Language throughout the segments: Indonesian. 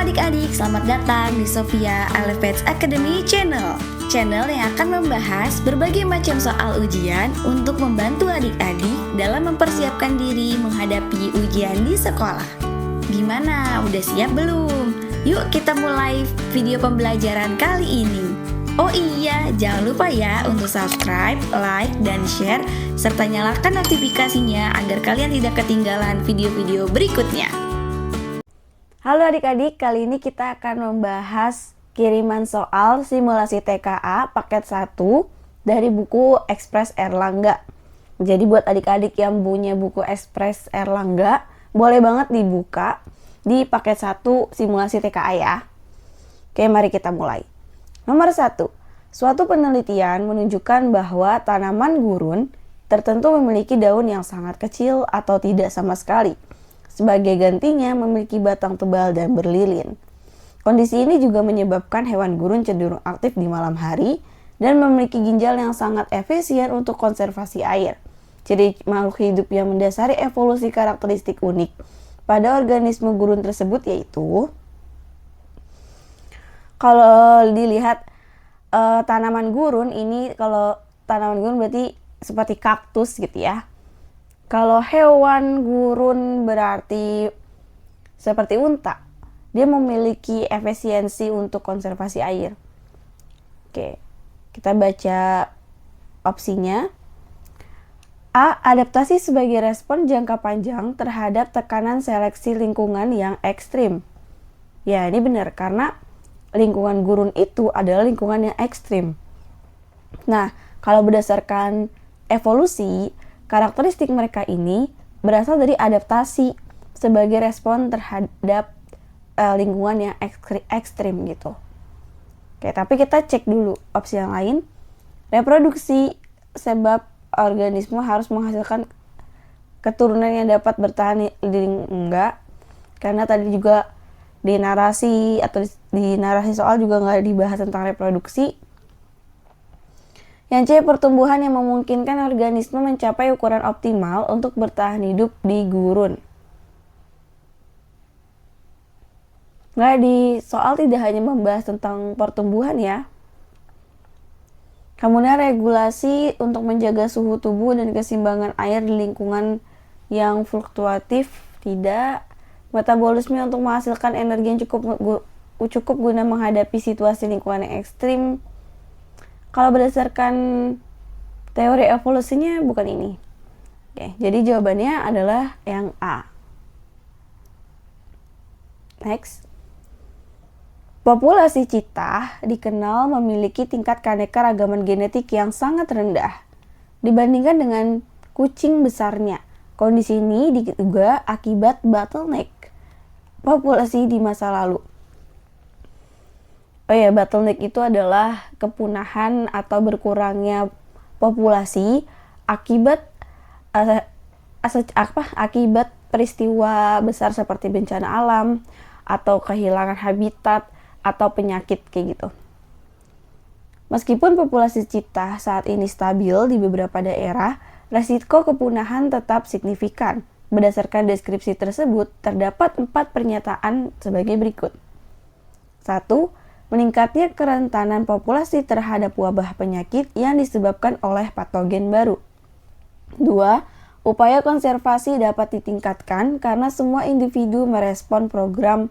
adik-adik, selamat datang di Sofia Elevate Academy Channel. Channel yang akan membahas berbagai macam soal ujian untuk membantu adik-adik dalam mempersiapkan diri menghadapi ujian di sekolah. Gimana? Udah siap belum? Yuk kita mulai video pembelajaran kali ini. Oh iya, jangan lupa ya untuk subscribe, like, dan share, serta nyalakan notifikasinya agar kalian tidak ketinggalan video-video berikutnya. Halo adik-adik, kali ini kita akan membahas kiriman soal simulasi TKA paket 1 dari buku Ekspres Erlangga. Jadi buat adik-adik yang punya buku Ekspres Erlangga, boleh banget dibuka di paket 1 simulasi TKA ya. Oke, mari kita mulai. Nomor 1, suatu penelitian menunjukkan bahwa tanaman gurun tertentu memiliki daun yang sangat kecil atau tidak sama sekali. Sebagai gantinya memiliki batang tebal dan berlilin. Kondisi ini juga menyebabkan hewan gurun cenderung aktif di malam hari dan memiliki ginjal yang sangat efisien untuk konservasi air. Jadi makhluk hidup yang mendasari evolusi karakteristik unik pada organisme gurun tersebut yaitu, kalau dilihat tanaman gurun ini, kalau tanaman gurun berarti seperti kaktus gitu ya. Kalau hewan gurun berarti seperti unta, dia memiliki efisiensi untuk konservasi air. Oke, kita baca opsinya. A. Adaptasi sebagai respon jangka panjang terhadap tekanan seleksi lingkungan yang ekstrim. Ya, ini benar, karena lingkungan gurun itu adalah lingkungan yang ekstrim. Nah, kalau berdasarkan evolusi, karakteristik mereka ini berasal dari adaptasi sebagai respon terhadap lingkungan yang ekstrim gitu. Oke, tapi kita cek dulu opsi yang lain. Reproduksi, sebab organisme harus menghasilkan keturunan yang dapat bertahan enggak. Karena tadi juga di narasi soal juga nggak dibahas tentang reproduksi. Yang C, pertumbuhan yang memungkinkan organisme mencapai ukuran optimal untuk bertahan hidup di gurun. Nah, di soal tidak hanya membahas tentang pertumbuhan ya. Kemudian regulasi untuk menjaga suhu tubuh dan keseimbangan air di lingkungan yang fluktuatif, tidak. Metabolisme untuk menghasilkan energi yang cukup guna menghadapi situasi lingkungan yang ekstrim. Kalau berdasarkan teori evolusinya bukan ini. Oke, jadi jawabannya adalah yang A. Next. Populasi citah dikenal memiliki tingkat keanekaragaman genetik yang sangat rendah dibandingkan dengan kucing besarnya. Kondisi ini diduga akibat bottleneck populasi di masa lalu. Oh ya, bottleneck itu adalah kepunahan atau berkurangnya populasi akibat akibat peristiwa besar seperti bencana alam atau kehilangan habitat atau penyakit kayak gitu. Meskipun populasi citah saat ini stabil di beberapa daerah, resiko kepunahan tetap signifikan. Berdasarkan deskripsi tersebut, terdapat 4 pernyataan sebagai berikut. 1. Meningkatnya kerentanan populasi terhadap wabah penyakit yang disebabkan oleh patogen baru. 2. Upaya konservasi dapat ditingkatkan karena semua individu merespon program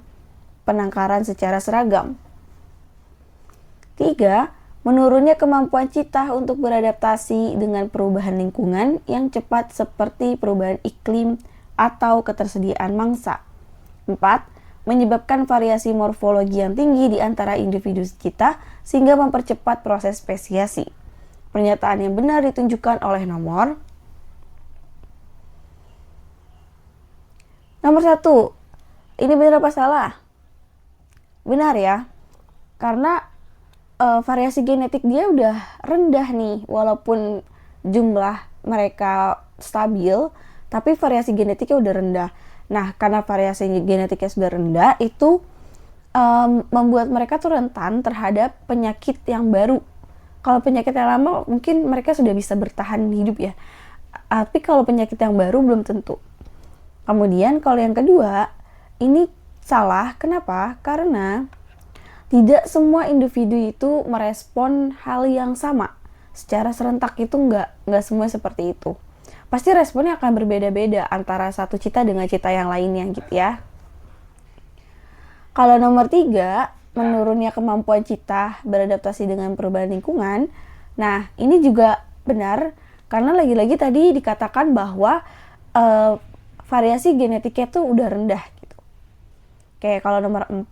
penangkaran secara seragam. 3. Menurunnya kemampuan citah untuk beradaptasi dengan perubahan lingkungan yang cepat seperti perubahan iklim atau ketersediaan mangsa. 4. Menyebabkan variasi morfologi yang tinggi di antara individu citah sehingga mempercepat proses spesiasi. Pernyataan yang benar ditunjukkan oleh nomor 1. Ini benar apa salah? Benar ya, karena variasi genetik dia udah rendah nih, walaupun jumlah mereka stabil, tapi variasi genetiknya udah rendah. Nah, karena variasi genetiknya sudah rendah, itu membuat mereka tuh rentan terhadap penyakit yang baru. Kalau penyakit yang lama mungkin mereka sudah bisa bertahan hidup ya, tapi kalau penyakit yang baru belum tentu. Kemudian kalau yang kedua, ini salah. Kenapa? Karena tidak semua individu itu merespon hal yang sama secara serentak. Itu nggak semua seperti itu. Pasti responnya akan berbeda-beda antara satu cita dengan cita yang lainnya gitu ya. Kalau nomor 3, menurunnya kemampuan cita beradaptasi dengan perubahan lingkungan. Nah, ini juga benar karena lagi-lagi tadi dikatakan bahwa variasi genetiknya tuh udah rendah gitu. Oke, kalau nomor 4,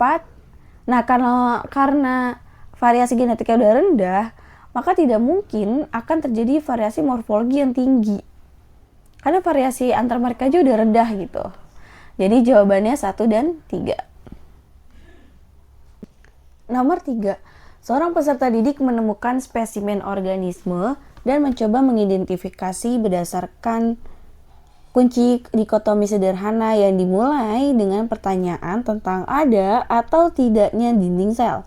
nah karena variasi genetiknya udah rendah, maka tidak mungkin akan terjadi variasi morfologi yang tinggi. Karena variasi antar mereka aja udah rendah gitu. Jadi jawabannya 1 dan 3. Nomor 3, seorang peserta didik menemukan spesimen organisme dan mencoba mengidentifikasi berdasarkan kunci dikotomi sederhana yang dimulai dengan pertanyaan tentang ada atau tidaknya dinding sel.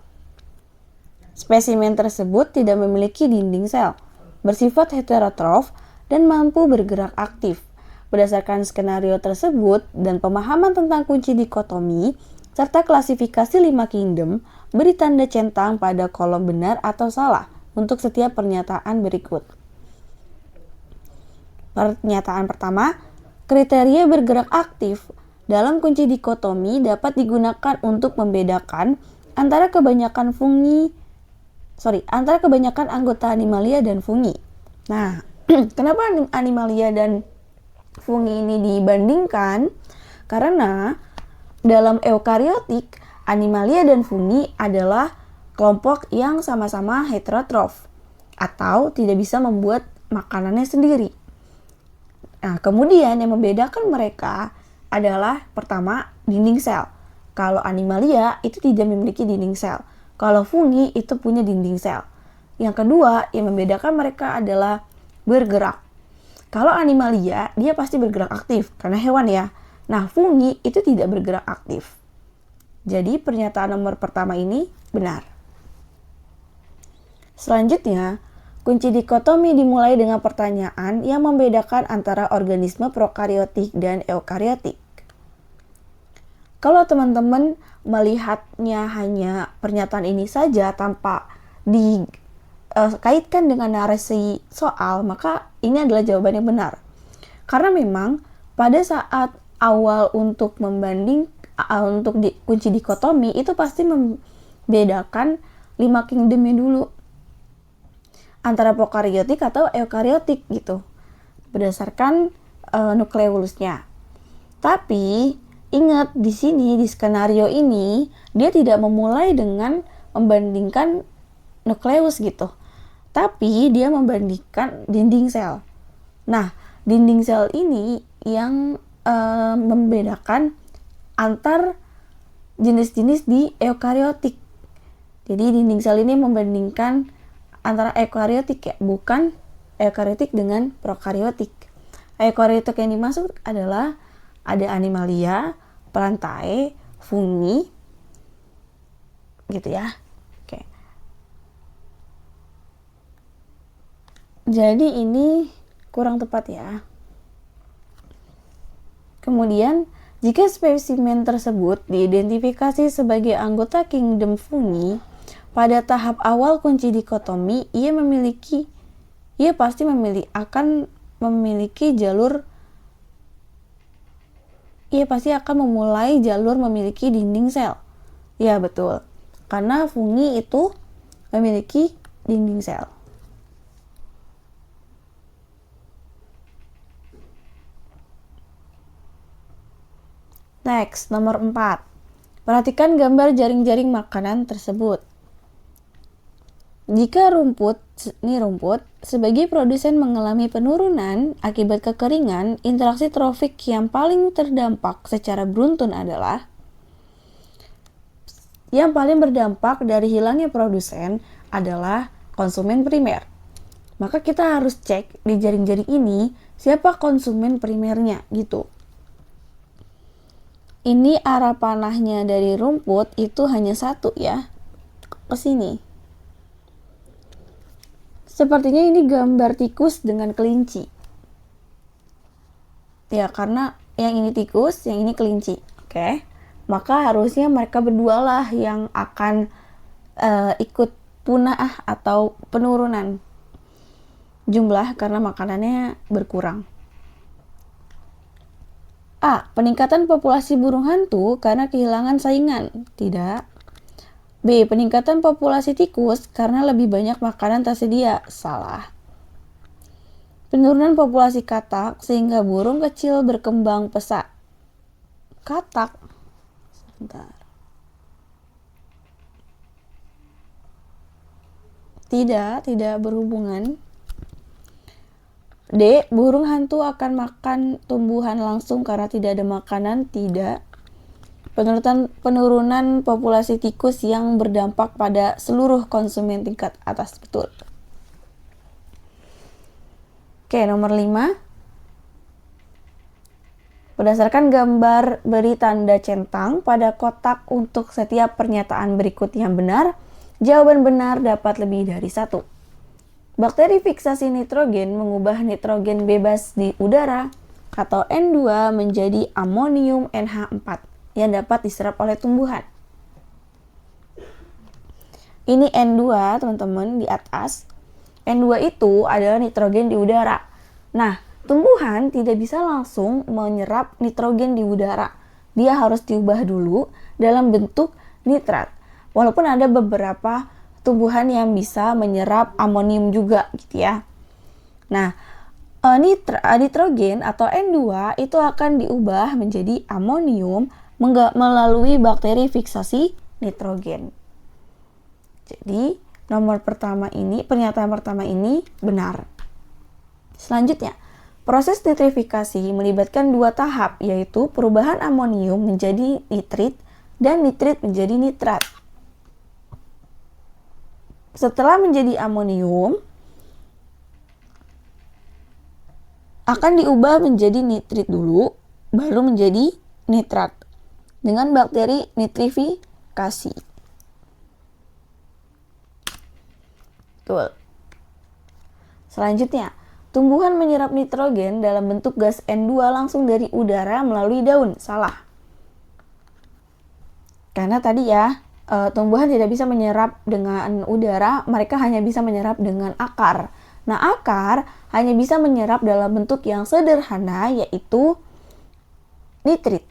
Spesimen tersebut tidak memiliki dinding sel, bersifat heterotrof, dan mampu bergerak aktif. Berdasarkan skenario tersebut dan pemahaman tentang kunci dikotomi, serta klasifikasi 5 kingdom, beri tanda centang pada kolom benar atau salah untuk setiap pernyataan berikut. Pernyataan pertama, kriteria bergerak aktif dalam kunci dikotomi dapat digunakan untuk membedakan antara kebanyakan anggota animalia dan fungi. Nah, kenapa animalia dan fungi ini dibandingkan? Karena dalam eukariotik, animalia dan fungi adalah kelompok yang sama-sama heterotrof atau tidak bisa membuat makanannya sendiri. Nah, kemudian yang membedakan mereka adalah pertama, dinding sel. Kalau animalia itu tidak memiliki dinding sel. Kalau fungi itu punya dinding sel. Yang kedua, yang membedakan mereka adalah bergerak. Kalau animalia, dia pasti bergerak aktif karena hewan ya. Nah, fungi itu tidak bergerak aktif. Jadi pernyataan nomor pertama ini benar. Selanjutnya, kunci dikotomi dimulai dengan pertanyaan yang membedakan antara organisme prokariotik dan eukariotik. Kalau teman-teman melihatnya hanya pernyataan ini saja tanpa dikaitkan dengan narasi soal, maka ini adalah jawaban yang benar. Karena memang pada saat awal untuk kunci dikotomi itu pasti membedakan 5 kingdomnya dulu antara prokariotik atau eukariotik gitu berdasarkan nukleolusnya. Tapi ingat di sini di skenario ini dia tidak memulai dengan membandingkan nukleus gitu. Tapi dia membandingkan dinding sel. Nah, dinding sel ini yang membedakan antar jenis-jenis di eukariotik. Jadi dinding sel ini membandingkan antara eukariotik ya, bukan eukariotik dengan prokariotik. Eukariotik yang dimaksud adalah ada animalia, plantae, fungi, gitu ya. Oke. Jadi ini kurang tepat ya. Kemudian, jika spesimen tersebut diidentifikasi sebagai anggota kingdom fungi, pada tahap awal kunci dikotomi, ia pasti akan memulai jalur memiliki dinding sel. Ya, betul. Karena fungi itu memiliki dinding sel. Next, nomor 4. Perhatikan gambar jaring-jaring makanan tersebut. Jika rumput, sebagai produsen mengalami penurunan akibat kekeringan, interaksi trofik yang paling terdampak secara beruntun adalah yang paling berdampak dari hilangnya produsen adalah konsumen primer. Maka kita harus cek di jaring-jaring ini siapa konsumen primernya gitu. Ini arah panahnya dari rumput itu hanya satu ya, ke sini. Sepertinya ini gambar tikus dengan kelinci. Ya, karena yang ini tikus, yang ini kelinci. Oke. maka harusnya mereka berdua lah yang akan ikut punah atau penurunan jumlah karena makanannya berkurang. A. Peningkatan populasi burung hantu karena kehilangan saingan. Tidak. B. Peningkatan populasi tikus karena lebih banyak makanan tersedia. Salah. Penurunan populasi katak sehingga burung kecil berkembang pesat. Katak. Sebentar. Tidak berhubungan. D. Burung hantu akan makan tumbuhan langsung karena tidak ada makanan. Tidak. Penurunan populasi tikus yang berdampak pada seluruh konsumen tingkat atas. Betul. Oke, nomor 5. Berdasarkan gambar beri tanda centang pada kotak untuk setiap pernyataan berikut yang benar. Jawaban benar dapat lebih dari 1. Bakteri fiksasi nitrogen mengubah nitrogen bebas di udara atau N2 menjadi amonium NH4 yang dapat diserap oleh tumbuhan. Ini N2 teman-teman di atas. N2 itu adalah nitrogen di udara. Nah, tumbuhan tidak bisa langsung menyerap nitrogen di udara. Dia harus diubah dulu dalam bentuk nitrat. Walaupun ada beberapa tumbuhan yang bisa menyerap amonium juga gitu ya. Nah, nitrogen atau N2 itu akan diubah menjadi amonium melalui bakteri fiksasi nitrogen. Jadi, pernyataan pertama ini benar. Selanjutnya, proses nitrifikasi melibatkan 2 tahap, yaitu perubahan amonium menjadi nitrit dan nitrit menjadi nitrat. Setelah menjadi amonium, akan diubah menjadi nitrit dulu, baru menjadi nitrat dengan bakteri nitrifikasi. Betul. Selanjutnya, tumbuhan menyerap nitrogen dalam bentuk gas N2 langsung dari udara melalui daun. Salah. Karena tadi ya, tumbuhan tidak bisa menyerap dengan udara, mereka hanya bisa menyerap dengan akar. Nah, akar hanya bisa menyerap dalam bentuk yang sederhana, yaitu nitrat.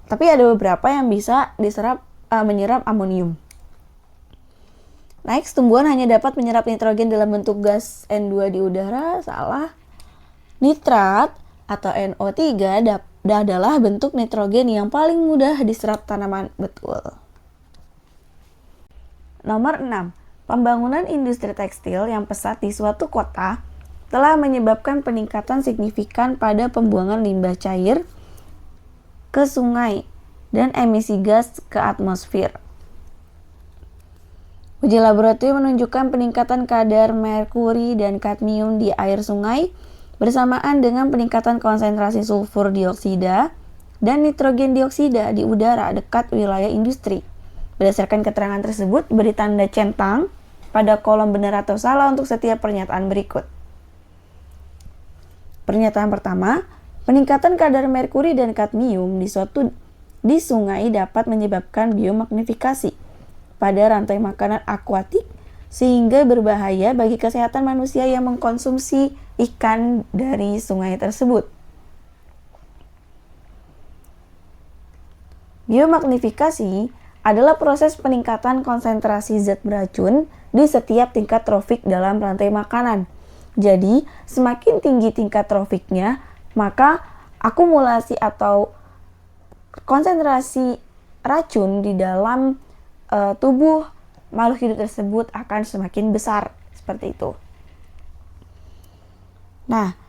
Tapi ada beberapa yang bisa menyerap amonium. Next, tumbuhan hanya dapat menyerap nitrogen dalam bentuk gas N2 di udara. Salah. Nitrat atau NO3 adalah bentuk nitrogen yang paling mudah diserap tanaman. Betul. Nomor 6. Pembangunan industri tekstil yang pesat di suatu kota telah menyebabkan peningkatan signifikan pada pembuangan limbah cair ke sungai dan emisi gas ke atmosfer. Uji laboratorium menunjukkan peningkatan kadar merkuri dan kadmium di air sungai bersamaan dengan peningkatan konsentrasi sulfur dioksida dan nitrogen dioksida di udara dekat wilayah industri. Berdasarkan keterangan tersebut, beri tanda centang pada kolom benar atau salah untuk setiap pernyataan berikut. Pernyataan pertama, peningkatan kadar merkuri dan kadmium di sungai dapat menyebabkan biomagnifikasi pada rantai makanan akuatik sehingga berbahaya bagi kesehatan manusia yang mengkonsumsi ikan dari sungai tersebut. Biomagnifikasi adalah proses peningkatan konsentrasi zat beracun di setiap tingkat trofik dalam rantai makanan. Jadi, semakin tinggi tingkat trofiknya, maka akumulasi atau konsentrasi racun di dalam tubuh makhluk hidup tersebut akan semakin besar, seperti itu. Nah,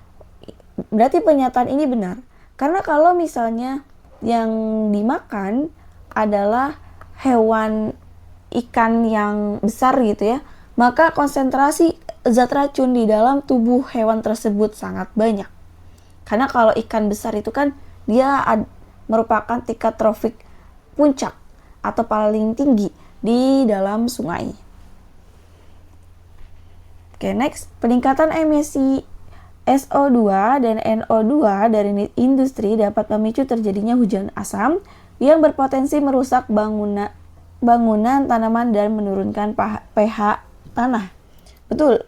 berarti pernyataan ini benar. Karena kalau misalnya yang dimakan adalah hewan ikan yang besar gitu ya, maka konsentrasi zat racun di dalam tubuh hewan tersebut sangat banyak. Karena kalau ikan besar itu kan dia merupakan tingkat trofik puncak atau paling tinggi di dalam sungai. Oke, next, peningkatan emisi SO2 dan NO2 dari industri dapat memicu terjadinya hujan asam yang berpotensi merusak bangunan tanaman dan menurunkan pH tanah. Betul.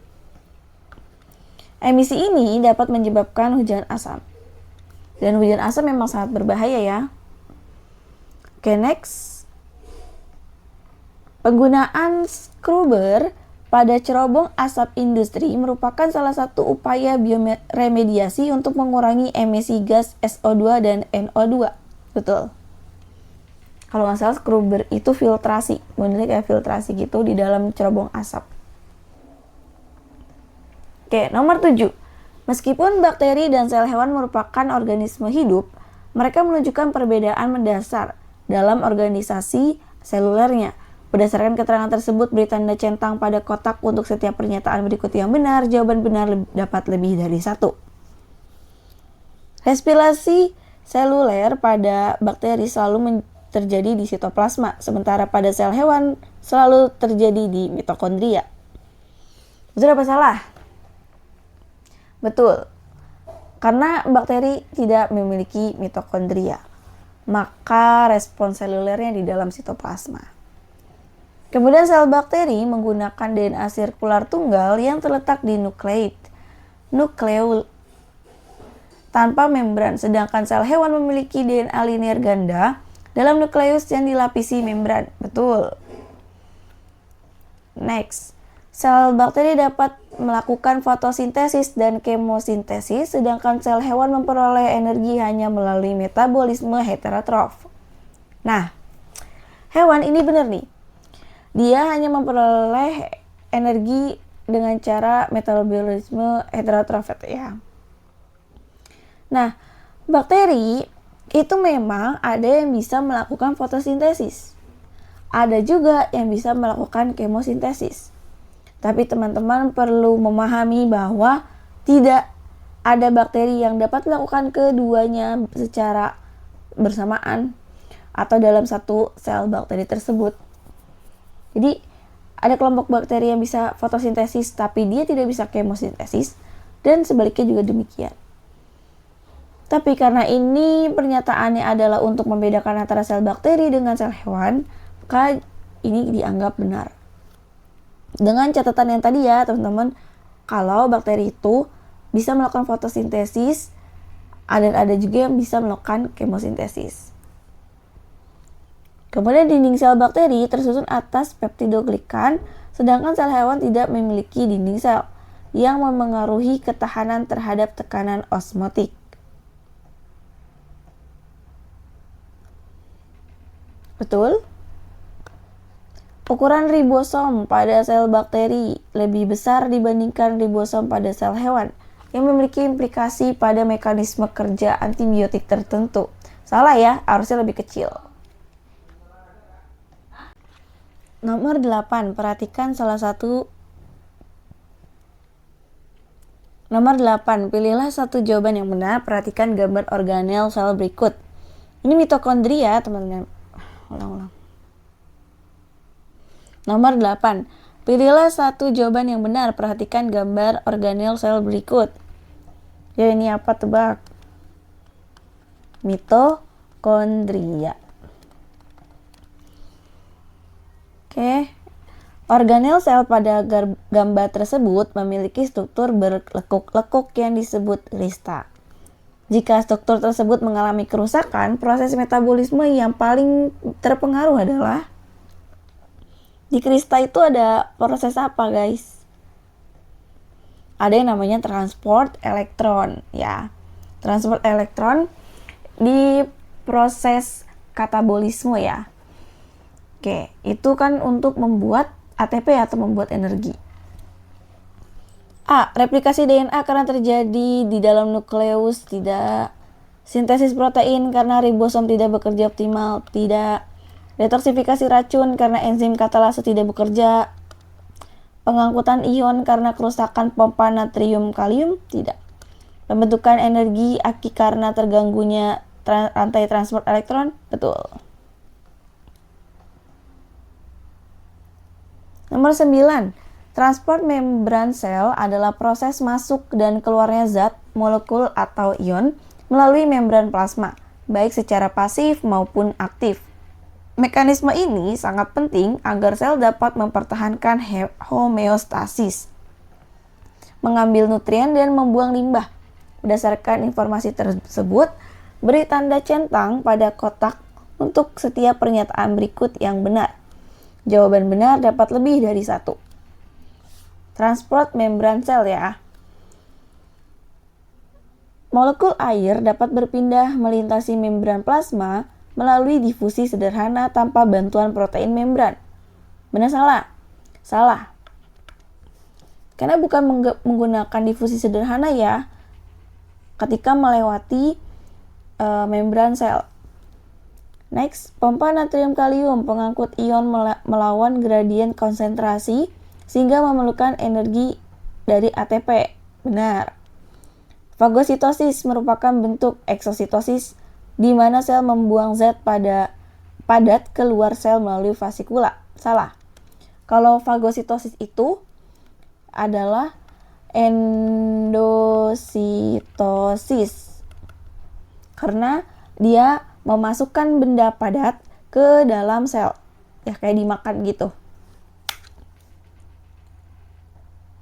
Emisi ini dapat menyebabkan hujan asam. Dan hujan asam memang sangat berbahaya ya. Oke, next. Penggunaan scrubber pada cerobong asap industri merupakan salah satu upaya bioremediasi untuk mengurangi emisi gas SO2 dan NO2. Betul. Kalau nggak salah scrubber itu filtrasi, bener kayak filtrasi gitu di dalam cerobong asap. Oke, nomor 7. Meskipun bakteri dan sel hewan merupakan organisme hidup, mereka menunjukkan perbedaan mendasar dalam organisasi selulernya. Berdasarkan keterangan tersebut, beri tanda centang pada kotak untuk setiap pernyataan berikut yang benar. Jawaban benar dapat lebih dari 1. Respirasi seluler pada bakteri selalu terjadi di sitoplasma, sementara pada sel hewan selalu terjadi di mitokondria. Betul apa salah? Betul. Karena bakteri tidak memiliki mitokondria, maka respons selulernya di dalam sitoplasma. Kemudian sel bakteri menggunakan DNA sirkular tunggal yang terletak di nukleus tanpa membran, sedangkan sel hewan memiliki DNA linier ganda dalam nukleus yang dilapisi membran. Betul. Next. Sel bakteri dapat melakukan fotosintesis dan kemosintesis, sedangkan sel hewan memperoleh energi hanya melalui metabolisme heterotrof. Nah, hewan ini benar nih. Dia hanya memperoleh energi dengan cara metabolisme heterotrof ya. Nah, bakteri itu memang ada yang bisa melakukan fotosintesis. Ada juga yang bisa melakukan kemosintesis. Tapi teman-teman perlu memahami bahwa tidak ada bakteri yang dapat melakukan keduanya secara bersamaan atau dalam satu sel bakteri tersebut. Jadi ada kelompok bakteri yang bisa fotosintesis tapi dia tidak bisa kemosintesis, dan sebaliknya juga demikian. Tapi karena ini pernyataannya adalah untuk membedakan antara sel bakteri dengan sel hewan, maka ini dianggap benar. Dengan catatan yang tadi ya teman-teman, kalau bakteri itu bisa melakukan fotosintesis, ada juga yang bisa melakukan kemosintesis. Kemudian dinding sel bakteri tersusun atas peptidoglikan, sedangkan sel hewan tidak memiliki dinding sel yang memengaruhi ketahanan terhadap tekanan osmotik. Betul? Ukuran ribosom pada sel bakteri lebih besar dibandingkan ribosom pada sel hewan, yang memiliki implikasi pada mekanisme kerja antibiotik tertentu. Salah ya, harusnya lebih kecil. Nomor 8, perhatikan salah satu. Nomor 8, pilihlah satu jawaban yang benar, perhatikan gambar organel sel berikut. Ini mitokondria, teman-teman. Ulang. Nomor 8, pilihlah satu jawaban yang benar, perhatikan gambar organel sel berikut. Ya, ini apa tebak? Mitokondria. Oke. Organel sel pada gambar tersebut memiliki struktur berlekuk-lekuk yang disebut krista. Jika struktur tersebut mengalami kerusakan, proses metabolisme yang paling terpengaruh adalah di krista itu ada proses apa, guys? Ada yang namanya transport elektron, ya. Transport elektron di proses katabolisme, ya. Oke, itu kan untuk membuat ATP atau membuat energi. A. Replikasi DNA karena terjadi di dalam nukleus, tidak. Sintesis protein karena ribosom tidak bekerja optimal, tidak. Detoksifikasi racun karena enzim katalase tidak bekerja. Pengangkutan ion karena kerusakan pompa natrium kalium, tidak. Pembentukan energi aki karena terganggunya rantai transport elektron, betul. Nomor 9. Transport membran sel adalah proses masuk dan keluarnya zat, molekul, atau ion melalui membran plasma, baik secara pasif maupun aktif. Mekanisme ini sangat penting agar sel dapat mempertahankan homeostasis, mengambil nutrien dan membuang limbah. Berdasarkan informasi tersebut, beri tanda centang pada kotak untuk setiap pernyataan berikut yang benar. Jawaban benar dapat lebih dari satu. Transport membran sel ya. Molekul air dapat berpindah melintasi membran plasma melalui difusi sederhana tanpa bantuan protein membran. Benar salah? Salah. Karena bukan menggunakan difusi sederhana ya ketika melewati membran sel. Next, pompa natrium kalium pengangkut ion melawan gradien konsentrasi sehingga memerlukan energi dari ATP. Benar. Fagositosis merupakan bentuk eksositosis di mana sel membuang zat padat keluar sel melalui vasikula. Salah. Kalau fagositosis itu adalah endositosis. Karena dia memasukkan benda padat ke dalam sel. Ya kayak dimakan gitu.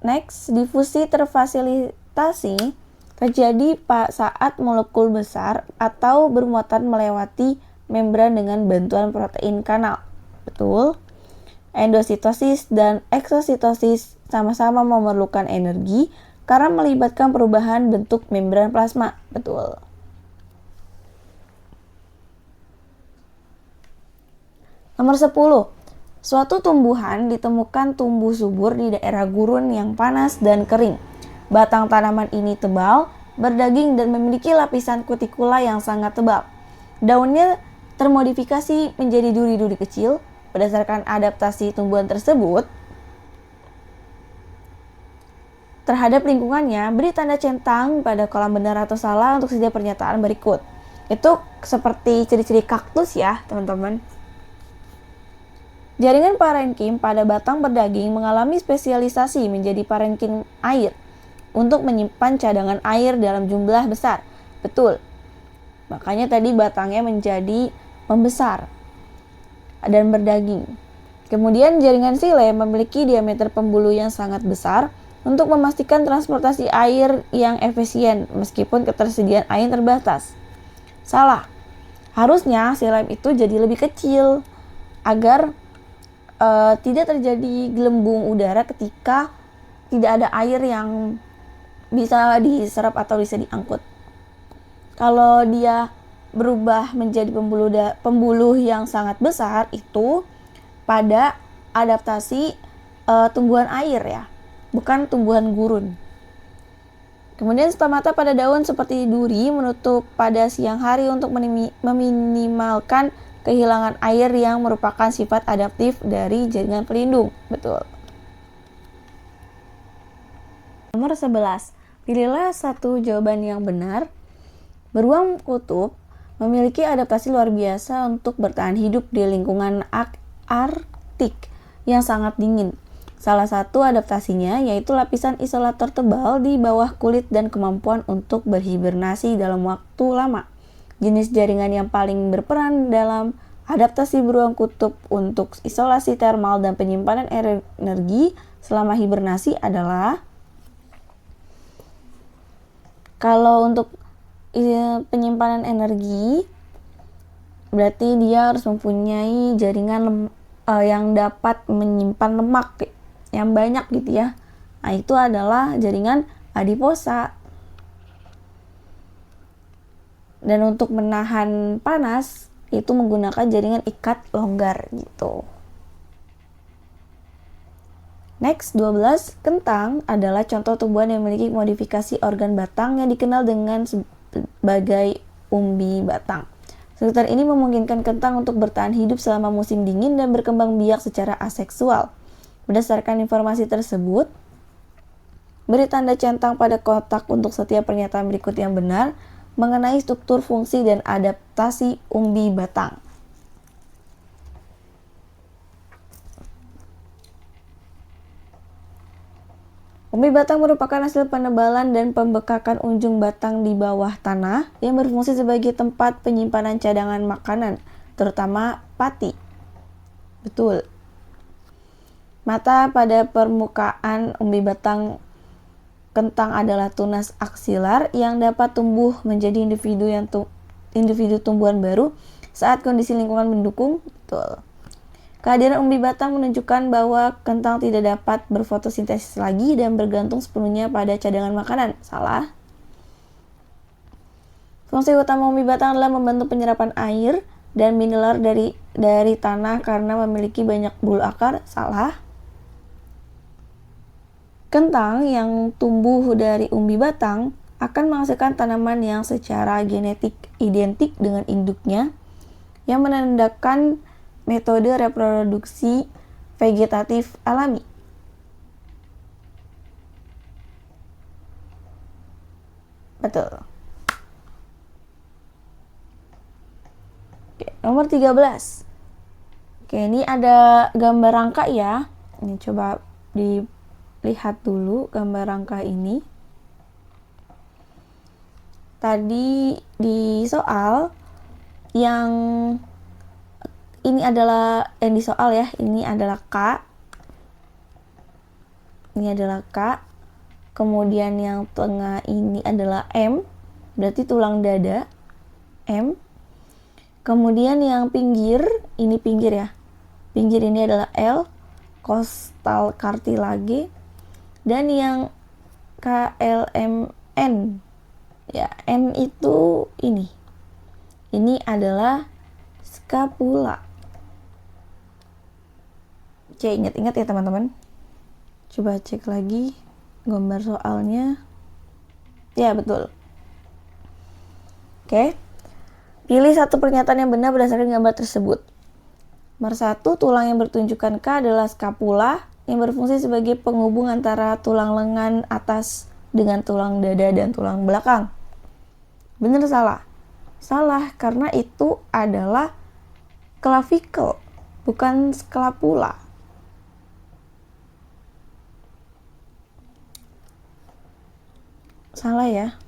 Next, difusi terfasilitasi terjadi saat molekul besar atau bermuatan melewati membran dengan bantuan protein kanal. Betul. Endositosis dan eksositosis sama-sama memerlukan energi karena melibatkan perubahan bentuk membran plasma. Betul. Nomor 10. Suatu tumbuhan ditemukan tumbuh subur di daerah gurun yang panas dan kering. Batang tanaman ini tebal, berdaging dan memiliki lapisan kutikula yang sangat tebal. Daunnya termodifikasi menjadi duri-duri kecil. Berdasarkan adaptasi tumbuhan tersebut terhadap lingkungannya, beri tanda centang pada kolom benar atau salah untuk setiap pernyataan berikut. Itu seperti ciri-ciri kaktus ya, teman-teman. Jaringan parenkim pada batang berdaging mengalami spesialisasi menjadi parenkim air untuk menyimpan cadangan air dalam jumlah besar. Betul. Makanya tadi batangnya menjadi membesar dan berdaging. Kemudian jaringan sile memiliki diameter pembuluh yang sangat besar untuk memastikan transportasi air yang efisien meskipun ketersediaan air terbatas. Salah. Harusnya silem itu jadi lebih kecil agar tidak terjadi gelembung udara ketika tidak ada air yang bisa diserap atau bisa diangkut. Kalau dia berubah menjadi pembuluh yang sangat besar itu pada adaptasi tumbuhan air ya, bukan tumbuhan gurun. Kemudian stomata pada daun seperti duri menutup pada siang hari untuk meminimalkan kehilangan air yang merupakan sifat adaptif dari jaringan pelindung. Betul. Nomor 11. Pilihlah satu jawaban yang benar. Beruang kutub memiliki adaptasi luar biasa untuk bertahan hidup di lingkungan Arktik yang sangat dingin. Salah satu adaptasinya yaitu lapisan isolator tebal di bawah kulit dan kemampuan untuk berhibernasi dalam waktu lama. Jenis jaringan yang paling berperan dalam adaptasi beruang kutub untuk isolasi termal dan penyimpanan energi selama hibernasi adalah, kalau untuk penyimpanan energi berarti dia harus mempunyai jaringan yang dapat menyimpan lemak yang banyak gitu ya. Nah, itu adalah jaringan adiposa. Dan untuk menahan panas itu menggunakan jaringan ikat longgar gitu. Next, 12. Kentang adalah contoh tumbuhan yang memiliki modifikasi organ batang yang dikenal dengan sebagai umbi batang. Struktur ini memungkinkan kentang untuk bertahan hidup selama musim dingin dan berkembang biak secara aseksual. Berdasarkan informasi tersebut, beri tanda centang pada kotak untuk setiap pernyataan berikut yang benar mengenai struktur, fungsi, dan adaptasi umbi batang. Umbi batang merupakan hasil penebalan dan pembekakan ujung batang di bawah tanah yang berfungsi sebagai tempat penyimpanan cadangan makanan, terutama pati. Betul. Mata pada permukaan umbi batang kentang adalah tunas aksilar yang dapat tumbuh menjadi individu tumbuhan baru saat kondisi lingkungan mendukung. Betul. Kehadiran umbi batang menunjukkan bahwa kentang tidak dapat berfotosintesis lagi dan bergantung sepenuhnya pada cadangan makanan. Salah. Fungsi utama umbi batang adalah membantu penyerapan air dan mineral dari tanah karena memiliki banyak bulu akar. Salah. Kentang yang tumbuh dari umbi batang akan menghasilkan tanaman yang secara genetik identik dengan induknya, yang menandakan metode reproduksi vegetatif alami. Betul. Oke, nomor 13. Oke, ini ada gambar rangka ya. Ini coba dilihat dulu gambar rangka ini. Tadi di soal yang ini adalah yang di soal ya, ini adalah K. Ini adalah K. Kemudian yang tengah ini adalah M, berarti tulang dada. M. Kemudian yang pinggir, ini pinggir ya. Pinggir ini adalah L, costal cartilage. Dan yang KLMN, ya, N itu ini. Ini adalah scapula. Oke, ingat-ingat ya teman-teman. Coba cek lagi gambar soalnya. Ya, betul. Oke. Pilih satu pernyataan yang benar berdasarkan gambar tersebut. Nomor 1, tulang yang bertunjukkan K adalah scapula yang berfungsi sebagai penghubung antara tulang lengan atas dengan tulang dada dan tulang belakang. Benar salah? Salah, karena itu adalah clavicle, bukan scapula. Salah ya.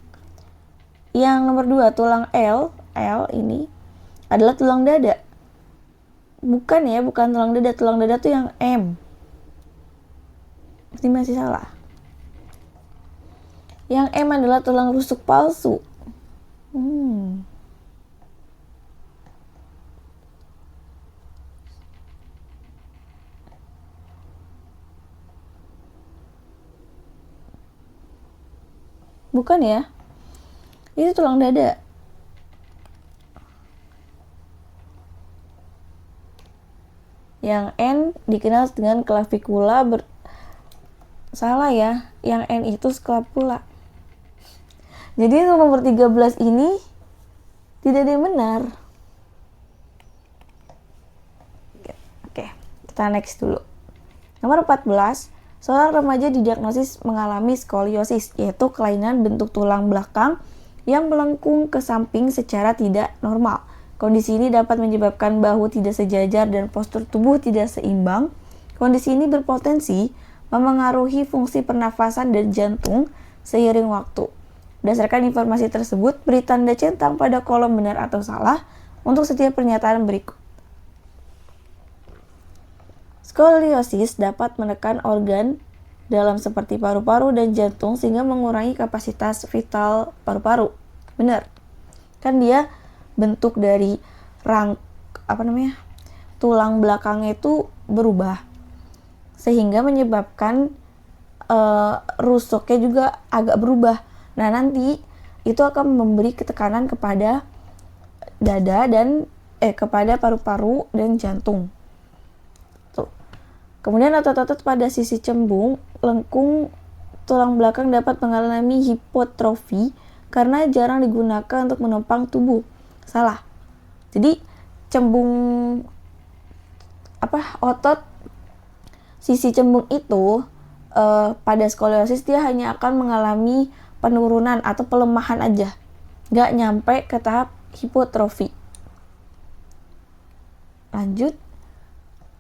Yang nomor 2, tulang L ini adalah tulang dada. Bukan ya, bukan tulang dada. Tulang dada tuh yang M. Ini masih salah. Yang M adalah tulang rusuk palsu. Bukan ya. Itu tulang dada. Yang N dikenal dengan clavicula salah ya. Yang N itu scapula. Jadi nomor 13 ini tidak ada yang benar. Oke, kita next dulu. Nomor 14. Seorang remaja didiagnosis mengalami skoliosis, yaitu kelainan bentuk tulang belakang yang melengkung ke samping secara tidak normal. Kondisi ini dapat menyebabkan bahu tidak sejajar dan postur tubuh tidak seimbang. Kondisi ini berpotensi memengaruhi fungsi pernafasan dan jantung seiring waktu. Berdasarkan informasi tersebut, beri tanda centang pada kolom benar atau salah untuk setiap pernyataan berikut. Skoliosis dapat menekan organ dalam seperti paru-paru dan jantung sehingga mengurangi kapasitas vital paru-paru. Benar. Kan dia bentuk dari tulang belakangnya itu berubah sehingga menyebabkan rusuknya juga agak berubah. Nah, nanti itu akan memberi ketekanan kepada dada dan kepada paru-paru dan jantung. Kemudian otot-otot pada sisi cembung, lengkung tulang belakang dapat mengalami hipotrofi karena jarang digunakan untuk menopang tubuh. Salah. Jadi cembung otot sisi cembung itu pada skoliosis dia hanya akan mengalami penurunan atau pelemahan aja. Nggak nyampe ke tahap hipotrofi. Lanjut.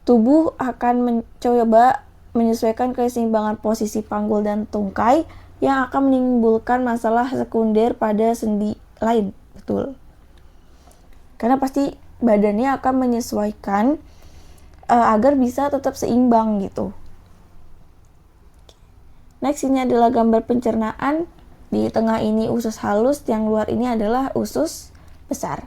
Tubuh akan mencoba menyesuaikan keseimbangan posisi panggul dan tungkai yang akan menimbulkan masalah sekunder pada sendi lain. Betul. Karena pasti badannya akan menyesuaikan agar bisa tetap seimbang gitu. Next, ini adalah gambar pencernaan. Di tengah ini usus halus, yang luar ini adalah usus besar.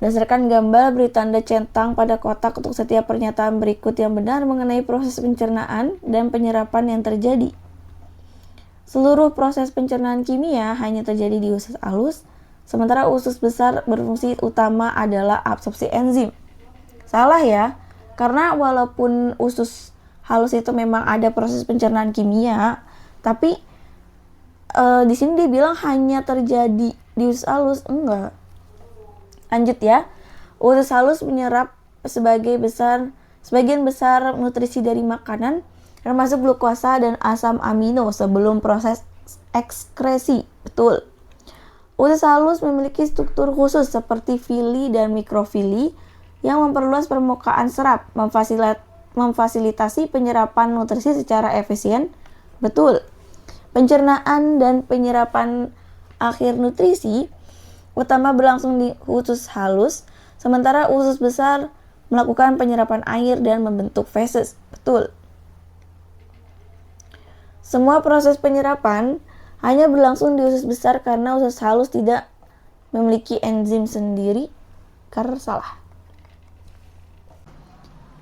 Berdasarkan gambar, beri tanda centang pada kotak untuk setiap pernyataan berikut yang benar mengenai proses pencernaan dan penyerapan yang terjadi. Seluruh proses pencernaan kimia hanya terjadi di usus halus, sementara usus besar berfungsi utama adalah absorpsi enzim. Salah ya, karena walaupun usus halus itu memang ada proses pencernaan kimia, tapi di sini dia bilang hanya terjadi di usus halus, enggak. Lanjut ya, usus halus menyerap sebagian besar nutrisi dari makanan, termasuk glukosa dan asam amino sebelum proses ekskresi. Betul. Usus halus memiliki struktur khusus seperti villi dan mikrofili yang memperluas permukaan serap, memfasilitasi penyerapan nutrisi secara efisien. Betul. Pencernaan dan penyerapan akhir nutrisi utama berlangsung di usus halus, sementara usus besar melakukan penyerapan air dan membentuk feses. Betul. Semua proses penyerapan hanya berlangsung di usus besar karena usus halus tidak memiliki enzim sendiri. Karena salah.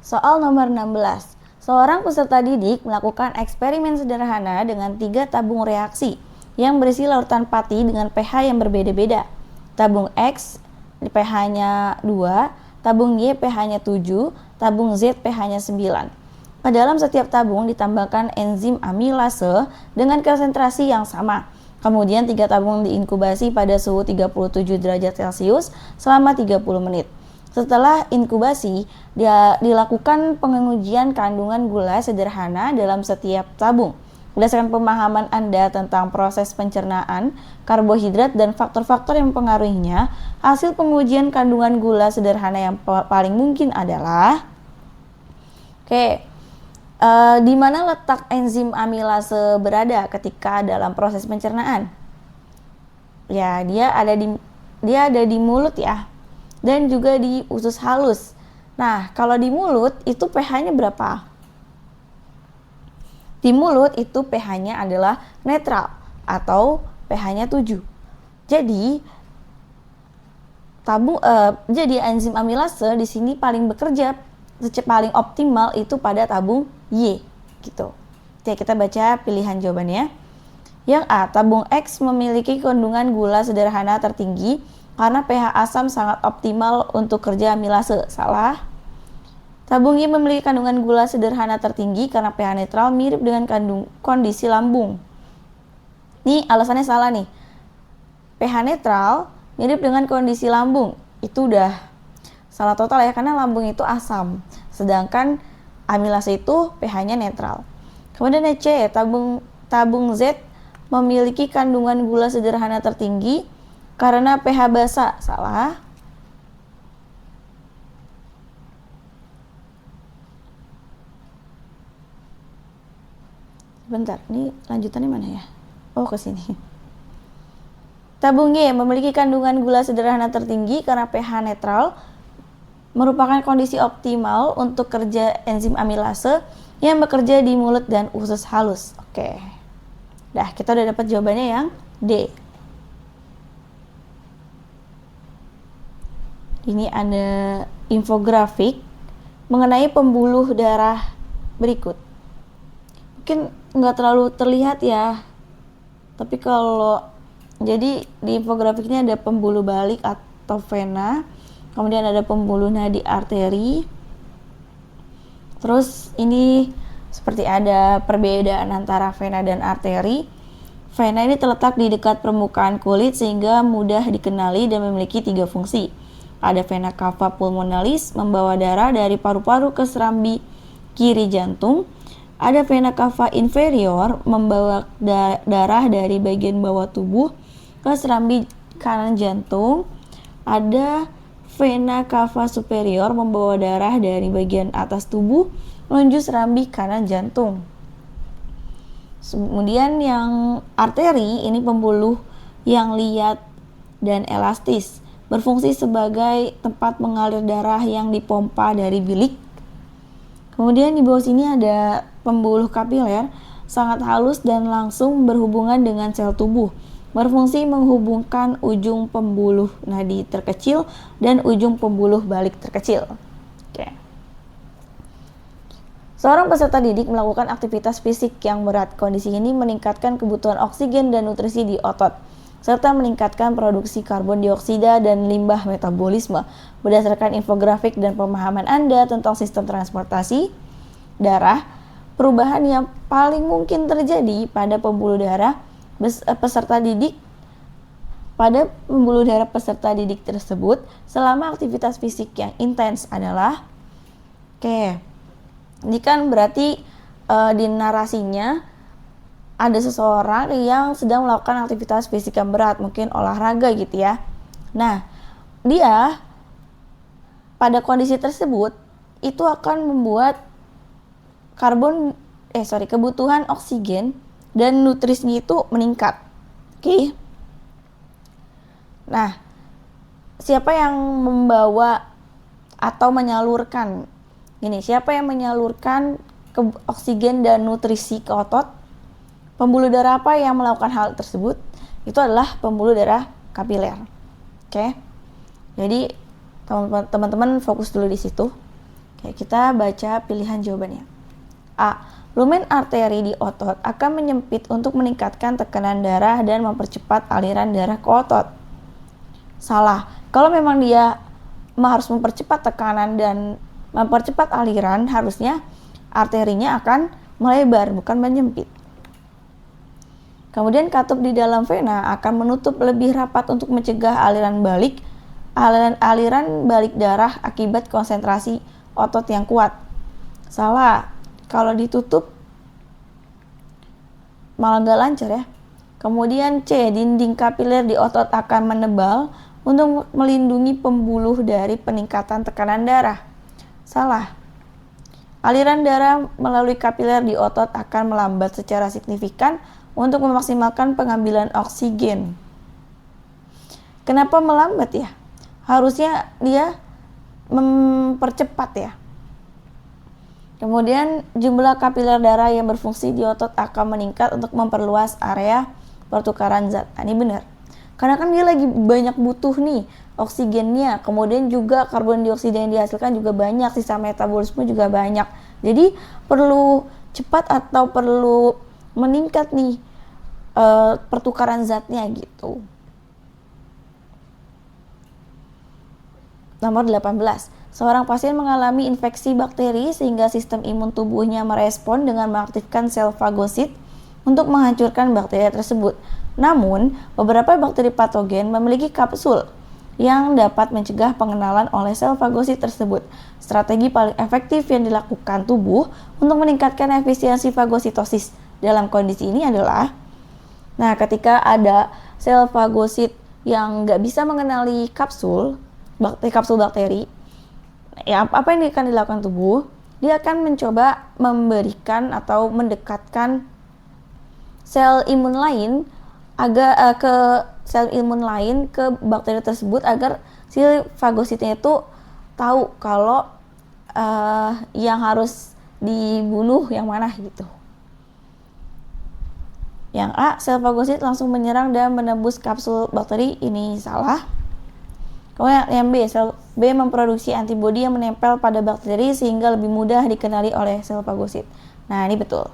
Soal nomor 16. Seorang peserta didik melakukan eksperimen sederhana dengan 3 tabung reaksi yang berisi larutan pati dengan pH yang berbeda-beda. Tabung X pH-nya 2, tabung Y pH-nya 7, tabung Z pH-nya 9. Dalam setiap tabung ditambahkan enzim amilase dengan konsentrasi yang sama. Kemudian 3 tabung diinkubasi pada suhu 37 derajat Celcius selama 30 menit. Setelah inkubasi, dilakukan pengujian kandungan gula sederhana dalam setiap tabung. Berdasarkan pemahaman Anda tentang proses pencernaan, karbohidrat, dan faktor-faktor yang mempengaruhinya, hasil pengujian kandungan gula sederhana yang paling mungkin adalah di mana letak enzim amilase berada ketika dalam proses pencernaan? Ya, dia ada di mulut ya, dan juga di usus halus. Nah, kalau di mulut itu pH-nya berapa? Di mulut itu pH-nya adalah netral atau pH-nya 7. Jadi enzim amilase di sini paling bekerja paling optimal itu pada tabung Y gitu. Oke, kita baca pilihan jawabannya. Yang A, tabung X memiliki kandungan gula sederhana tertinggi karena pH asam sangat optimal untuk kerja amilase. Salah. Tabung Y memiliki kandungan gula sederhana tertinggi karena pH netral mirip dengan kondisi lambung. Nih alasannya salah nih. pH netral mirip dengan kondisi lambung. Itu udah salah total ya, karena lambung itu asam. Sedangkan amilase itu pH-nya netral. Kemudian C, tabung Z memiliki kandungan gula sederhana tertinggi karena pH basa. Salah. Bentar, ini lanjutannya mana ya? Oh, ke sini. Tabung Y memiliki kandungan gula sederhana tertinggi karena pH netral, merupakan kondisi optimal untuk kerja enzim amilase yang bekerja di mulut dan usus halus. Oke. Dah, kita udah dapat jawabannya yang D. Ini ada infografik mengenai pembuluh darah berikut. Mungkin nggak terlalu terlihat ya, tapi jadi di infografik ini ada pembuluh balik atau vena, kemudian ada pembuluh nadi arteri. Terus ini seperti ada perbedaan antara vena dan arteri. Vena ini terletak di dekat permukaan kulit sehingga mudah dikenali dan memiliki 3 fungsi. Ada vena cava pulmonalis membawa darah dari paru-paru ke serambi kiri jantung. Ada vena cava inferior membawa darah dari bagian bawah tubuh ke serambi kanan jantung. Ada vena cava superior membawa darah dari bagian atas tubuh menuju serambi kanan jantung. Kemudian yang arteri ini pembuluh yang liat dan elastis, berfungsi sebagai tempat mengalir darah yang dipompa dari bilik. Kemudian di bawah sini ada pembuluh kapiler, sangat halus dan langsung berhubungan dengan sel tubuh, berfungsi menghubungkan ujung pembuluh nadi terkecil dan ujung pembuluh balik terkecil. Oke. Seorang peserta didik melakukan aktivitas fisik yang berat. Kondisi ini meningkatkan kebutuhan oksigen dan nutrisi di otot, serta meningkatkan produksi karbon dioksida dan limbah metabolisme. Berdasarkan infografik dan pemahaman Anda tentang sistem transportasi darah, perubahan yang paling mungkin terjadi pada pembuluh darah peserta didik tersebut selama aktivitas fisik yang intens adalah ini kan berarti di narasinya ada seseorang yang sedang melakukan aktivitas fisik yang berat, mungkin olahraga gitu ya. Nah, dia pada kondisi tersebut itu akan membuat kebutuhan oksigen dan nutrisinya itu meningkat. Oke. Nah, siapa yang membawa atau menyalurkan siapa yang menyalurkan oksigen dan nutrisi ke otot? Pembuluh darah apa yang melakukan hal tersebut? Itu adalah pembuluh darah kapiler. Oke. Jadi teman-teman fokus dulu di situ. Oke, kita baca pilihan jawabannya. A. Lumen arteri di otot akan menyempit untuk meningkatkan tekanan darah dan mempercepat aliran darah ke otot. Salah. Kalau memang dia harus mempercepat tekanan dan mempercepat aliran, harusnya arterinya akan melebar, bukan menyempit. Kemudian katup di dalam vena akan menutup lebih rapat untuk mencegah aliran balik darah akibat konsentrasi otot yang kuat. Salah. Kalau ditutup malah nggak lancar ya. Kemudian C. Dinding kapiler di otot akan menebal untuk melindungi pembuluh dari peningkatan tekanan darah. Salah. Aliran darah melalui kapiler di otot akan melambat secara signifikan untuk memaksimalkan pengambilan oksigen. Kenapa melambat ya? Harusnya dia mempercepat ya. Kemudian jumlah kapiler darah yang berfungsi di otot akan meningkat untuk memperluas area pertukaran zat. Ini benar. Karena kan dia lagi banyak butuh nih oksigennya, kemudian juga karbon dioksida yang dihasilkan juga banyak, sisa metabolisme juga banyak. Jadi perlu cepat atau perlu meningkat nih pertukaran zatnya gitu. Nomor 18. Seorang pasien mengalami infeksi bakteri sehingga sistem imun tubuhnya merespon dengan mengaktifkan sel fagosit untuk menghancurkan bakteri tersebut. Namun, beberapa bakteri patogen memiliki kapsul yang dapat mencegah pengenalan oleh sel fagosit tersebut. Strategi paling efektif yang dilakukan tubuh untuk meningkatkan efisiensi fagositosis dalam kondisi ini adalah, ketika ada sel fagosit yang nggak bisa mengenali kapsul bakteri, ya apa yang akan dilakukan tubuh? Dia akan mencoba memberikan atau mendekatkan sel imun lain ke bakteri tersebut agar si fagositnya itu tahu kalau yang harus dibunuh yang mana gitu. Yang A, sel fagosit langsung menyerang dan menembus kapsul bakteri, ini salah. Kemudian yang B, sel B memproduksi antibodi yang menempel pada bakteri sehingga lebih mudah dikenali oleh sel fagosit. Nah, ini betul.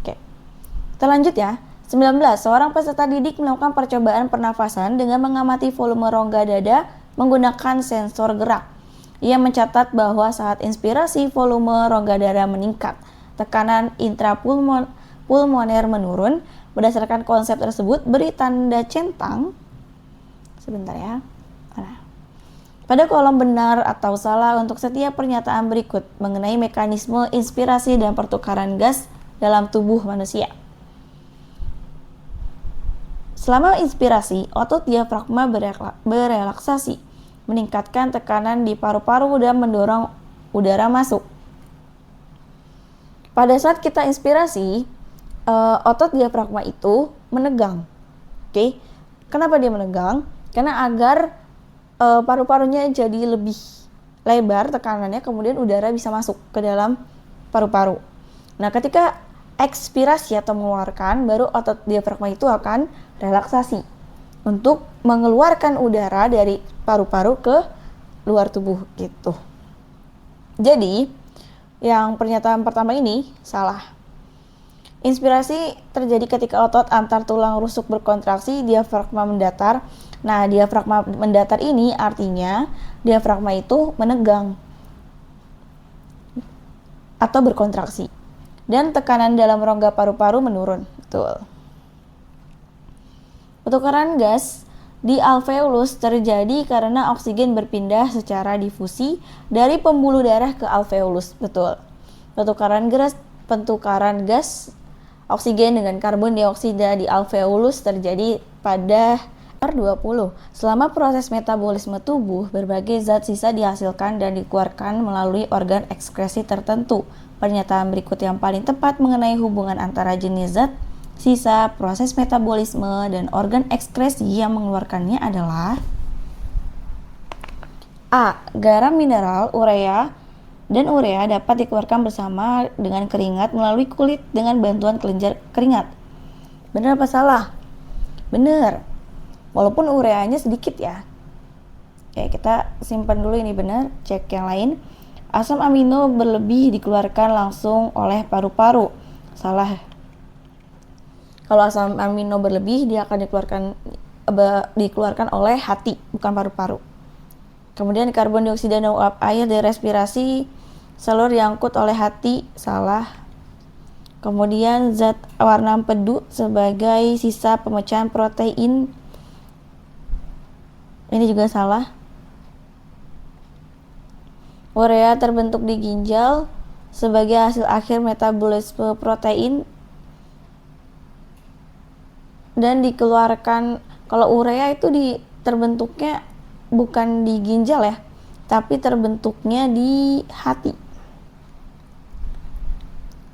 Oke. Kita lanjut ya. 19. Seorang peserta didik melakukan percobaan pernafasan dengan mengamati volume rongga dada menggunakan sensor gerak. Ia mencatat bahwa saat inspirasi volume rongga dada meningkat, tekanan intrapulmoner menurun. Berdasarkan konsep tersebut, beri tanda centang. Sebentar ya. Pada kolom benar atau salah untuk setiap pernyataan berikut mengenai mekanisme inspirasi dan pertukaran gas dalam tubuh manusia. Selama inspirasi, otot diafragma berelaksasi, meningkatkan tekanan di paru-paru dan mendorong udara masuk. Pada saat kita inspirasi, otot diafragma itu menegang. Oke, kenapa dia menegang? Karena agar paru-parunya jadi lebih lebar tekanannya, kemudian udara bisa masuk ke dalam paru-paru. Nah, ketika ekspirasi atau mengeluarkan, baru otot diafragma itu akan relaksasi untuk mengeluarkan udara dari paru-paru ke luar tubuh gitu. Jadi, yang pernyataan pertama ini salah. Inspirasi terjadi ketika otot antar tulang rusuk berkontraksi, diafragma mendatar. Nah, diafragma mendatar ini artinya diafragma itu menegang atau berkontraksi. Dan tekanan dalam rongga paru-paru menurun. Betul. Pertukaran gas di alveolus terjadi karena oksigen berpindah secara difusi dari pembuluh darah ke alveolus. Betul. Pertukaran gas oksigen dengan karbon dioksida di alveolus terjadi pada nomor 20. Selama proses metabolisme tubuh, berbagai zat sisa dihasilkan dan dikeluarkan melalui organ ekskresi tertentu. Pernyataan berikut yang paling tepat mengenai hubungan antara jenis zat sisa, proses metabolisme, dan organ ekskresi yang mengeluarkannya adalah A. Garam mineral, urea, dan urea dapat dikeluarkan bersama dengan keringat melalui kulit dengan bantuan kelenjar keringat. Benar apa salah? Benar. Walaupun ureanya sedikit ya. Oke, kita simpan dulu ini benar, cek yang lain. Asam amino berlebih dikeluarkan langsung oleh paru-paru. Salah. Kalau asam amino berlebih, dia akan dikeluarkan oleh hati, bukan paru-paru. Kemudian karbon dioksida dan uap air dari respirasi selalu diangkut oleh hati. Salah. Kemudian zat warna empedu sebagai sisa pemecahan protein. Ini juga salah. Urea terbentuk di ginjal sebagai hasil akhir metabolisme protein dan dikeluarkan. Kalau urea itu terbentuknya bukan di ginjal ya, tapi terbentuknya di hati.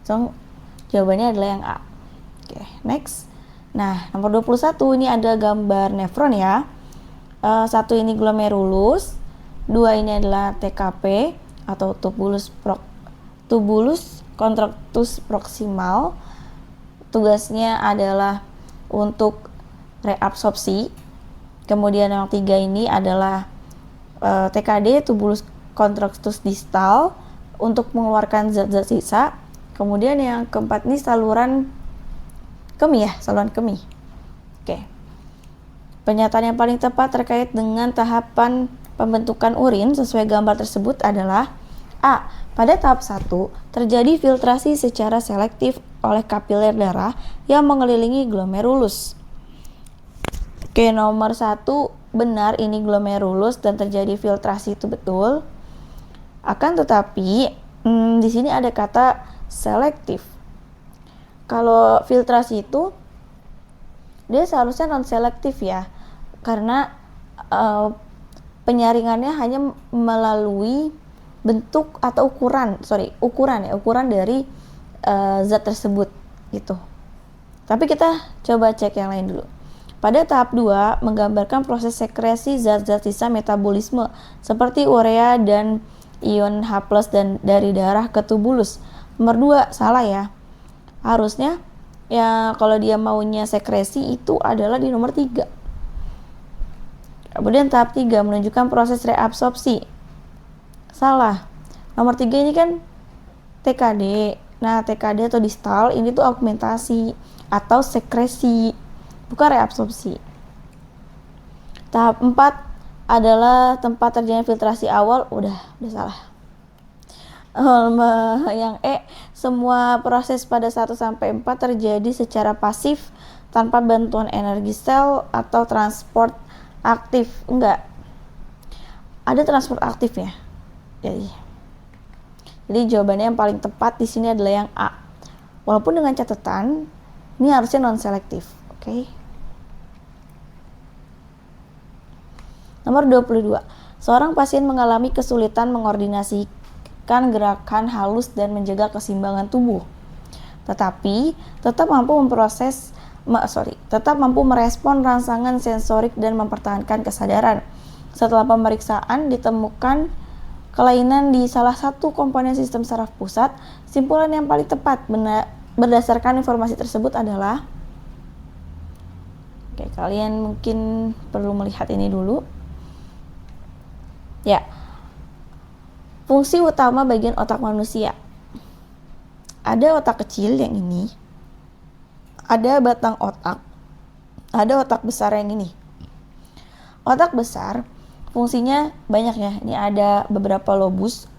So, jawabannya adalah yang A. Oke, next. Nah, nomor 21 ini ada gambar nefron ya. Satu ini glomerulus, dua ini adalah TKP atau tubulus contractus proximal. Tugasnya adalah untuk reabsorpsi. Kemudian yang tiga ini adalah TKD, tubulus contractus distal, untuk mengeluarkan zat-zat sisa. Kemudian yang keempat ini saluran kemih ya, saluran kemih. Oke. Pernyataan yang paling tepat terkait dengan tahapan pembentukan urin sesuai gambar tersebut adalah A. Pada tahap 1, terjadi filtrasi secara selektif oleh kapiler darah yang mengelilingi glomerulus. Oke, nomor 1 benar, ini glomerulus dan terjadi filtrasi, itu betul. Akan tetapi di sini ada kata selektif. Kalau filtrasi itu dia seharusnya non selektif ya, karena penyaringannya hanya melalui bentuk atau ukuran dari zat tersebut gitu. Tapi kita coba cek yang lain dulu. Pada tahap 2 menggambarkan proses sekresi zat-zat sisa metabolisme seperti urea dan ion H+ dan dari darah ke tubulus. Nomor 2 salah ya. Harusnya ya kalau dia maunya sekresi itu adalah di nomor 3. Kemudian tahap 3 menunjukkan proses reabsorpsi. Salah. Nomor 3 ini kan TKD. Nah, TKD atau distal ini tuh augmentasi atau sekresi, bukan reabsorpsi. Tahap 4 adalah tempat terjadinya filtrasi awal. Udah salah. Yang E, semua proses pada 1 sampai 4 terjadi secara pasif tanpa bantuan energi sel atau transport aktif. Enggak. Ada transport aktifnya. Jadi jawabannya yang paling tepat di sini adalah yang A. Walaupun dengan catatan, ini harusnya non-selektif. Oke. Nomor 22. Seorang pasien mengalami kesulitan mengordinasikan gerakan halus dan menjaga keseimbangan tubuh. Tetapi tetap mampu merespon rangsangan sensorik dan mempertahankan kesadaran. Setelah pemeriksaan ditemukan kelainan di salah satu komponen sistem saraf pusat. Simpulan yang paling tepat berdasarkan informasi tersebut adalah, oke, kalian mungkin perlu melihat ini dulu. Ya, fungsi utama bagian otak manusia. Ada otak kecil yang ini, ada batang otak, ada otak besar yang ini. Otak besar fungsinya banyak ya. Ini ada beberapa lobus.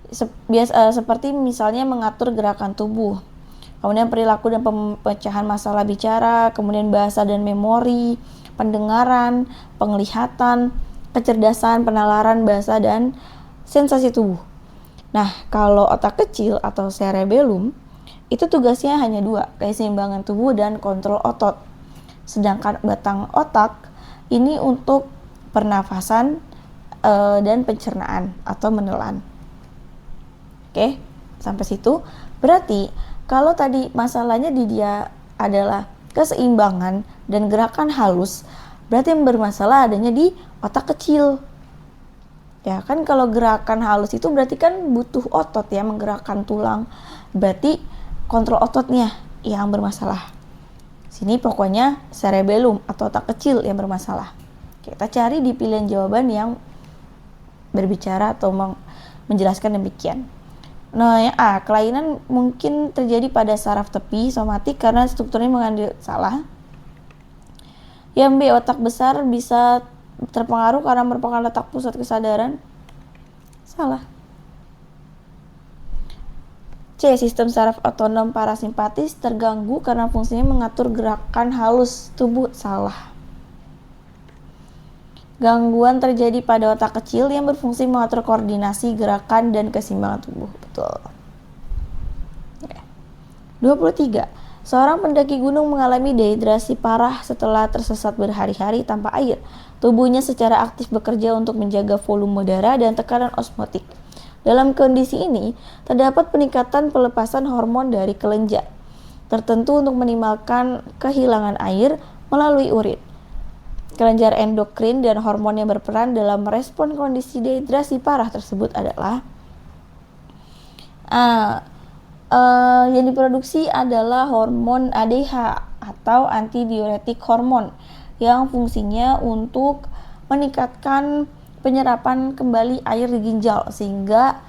Seperti misalnya mengatur gerakan tubuh, kemudian perilaku dan pemecahan masalah bicara, kemudian bahasa dan memori, pendengaran, penglihatan, kecerdasan, penalaran bahasa, dan sensasi tubuh. Nah, kalau otak kecil atau cerebellum, itu tugasnya hanya 2, keseimbangan tubuh dan kontrol otot. Sedangkan batang otak ini untuk pernafasan dan pencernaan atau menelan. Oke, sampai situ. Berarti kalau tadi masalahnya di dia adalah keseimbangan dan gerakan halus, berarti yang bermasalah adanya di otak kecil. Ya kan, kalau gerakan halus itu berarti kan butuh otot ya, menggerakkan tulang. Berarti kontrol ototnya yang bermasalah. Sini pokoknya cerebellum atau otak kecil yang bermasalah. Kita cari di pilihan jawaban yang berbicara atau menjelaskan demikian. Nah, yang A, kelainan mungkin terjadi pada saraf tepi somatik karena strukturnya mengandung salah. Yang B, otak besar bisa terpengaruh karena merupakan letak pusat kesadaran. Salah. C, sistem saraf otonom parasimpatis terganggu karena fungsinya mengatur gerakan halus tubuh. Salah. Gangguan terjadi pada otak kecil yang berfungsi mengatur koordinasi gerakan dan keseimbangan tubuh. Betul. 23. Seorang pendaki gunung mengalami dehidrasi parah setelah tersesat berhari-hari tanpa air. Tubuhnya secara aktif bekerja untuk menjaga volume darah dan tekanan osmotik. Dalam kondisi ini, terdapat peningkatan pelepasan hormon dari kelenjar tertentu untuk minimalkan kehilangan air melalui urin. Kelenjar endokrin dan hormon yang berperan dalam merespon kondisi dehidrasi parah tersebut adalah yang diproduksi adalah hormon ADH atau antidiuretik hormon yang fungsinya untuk meningkatkan penyerapan kembali air di ginjal sehingga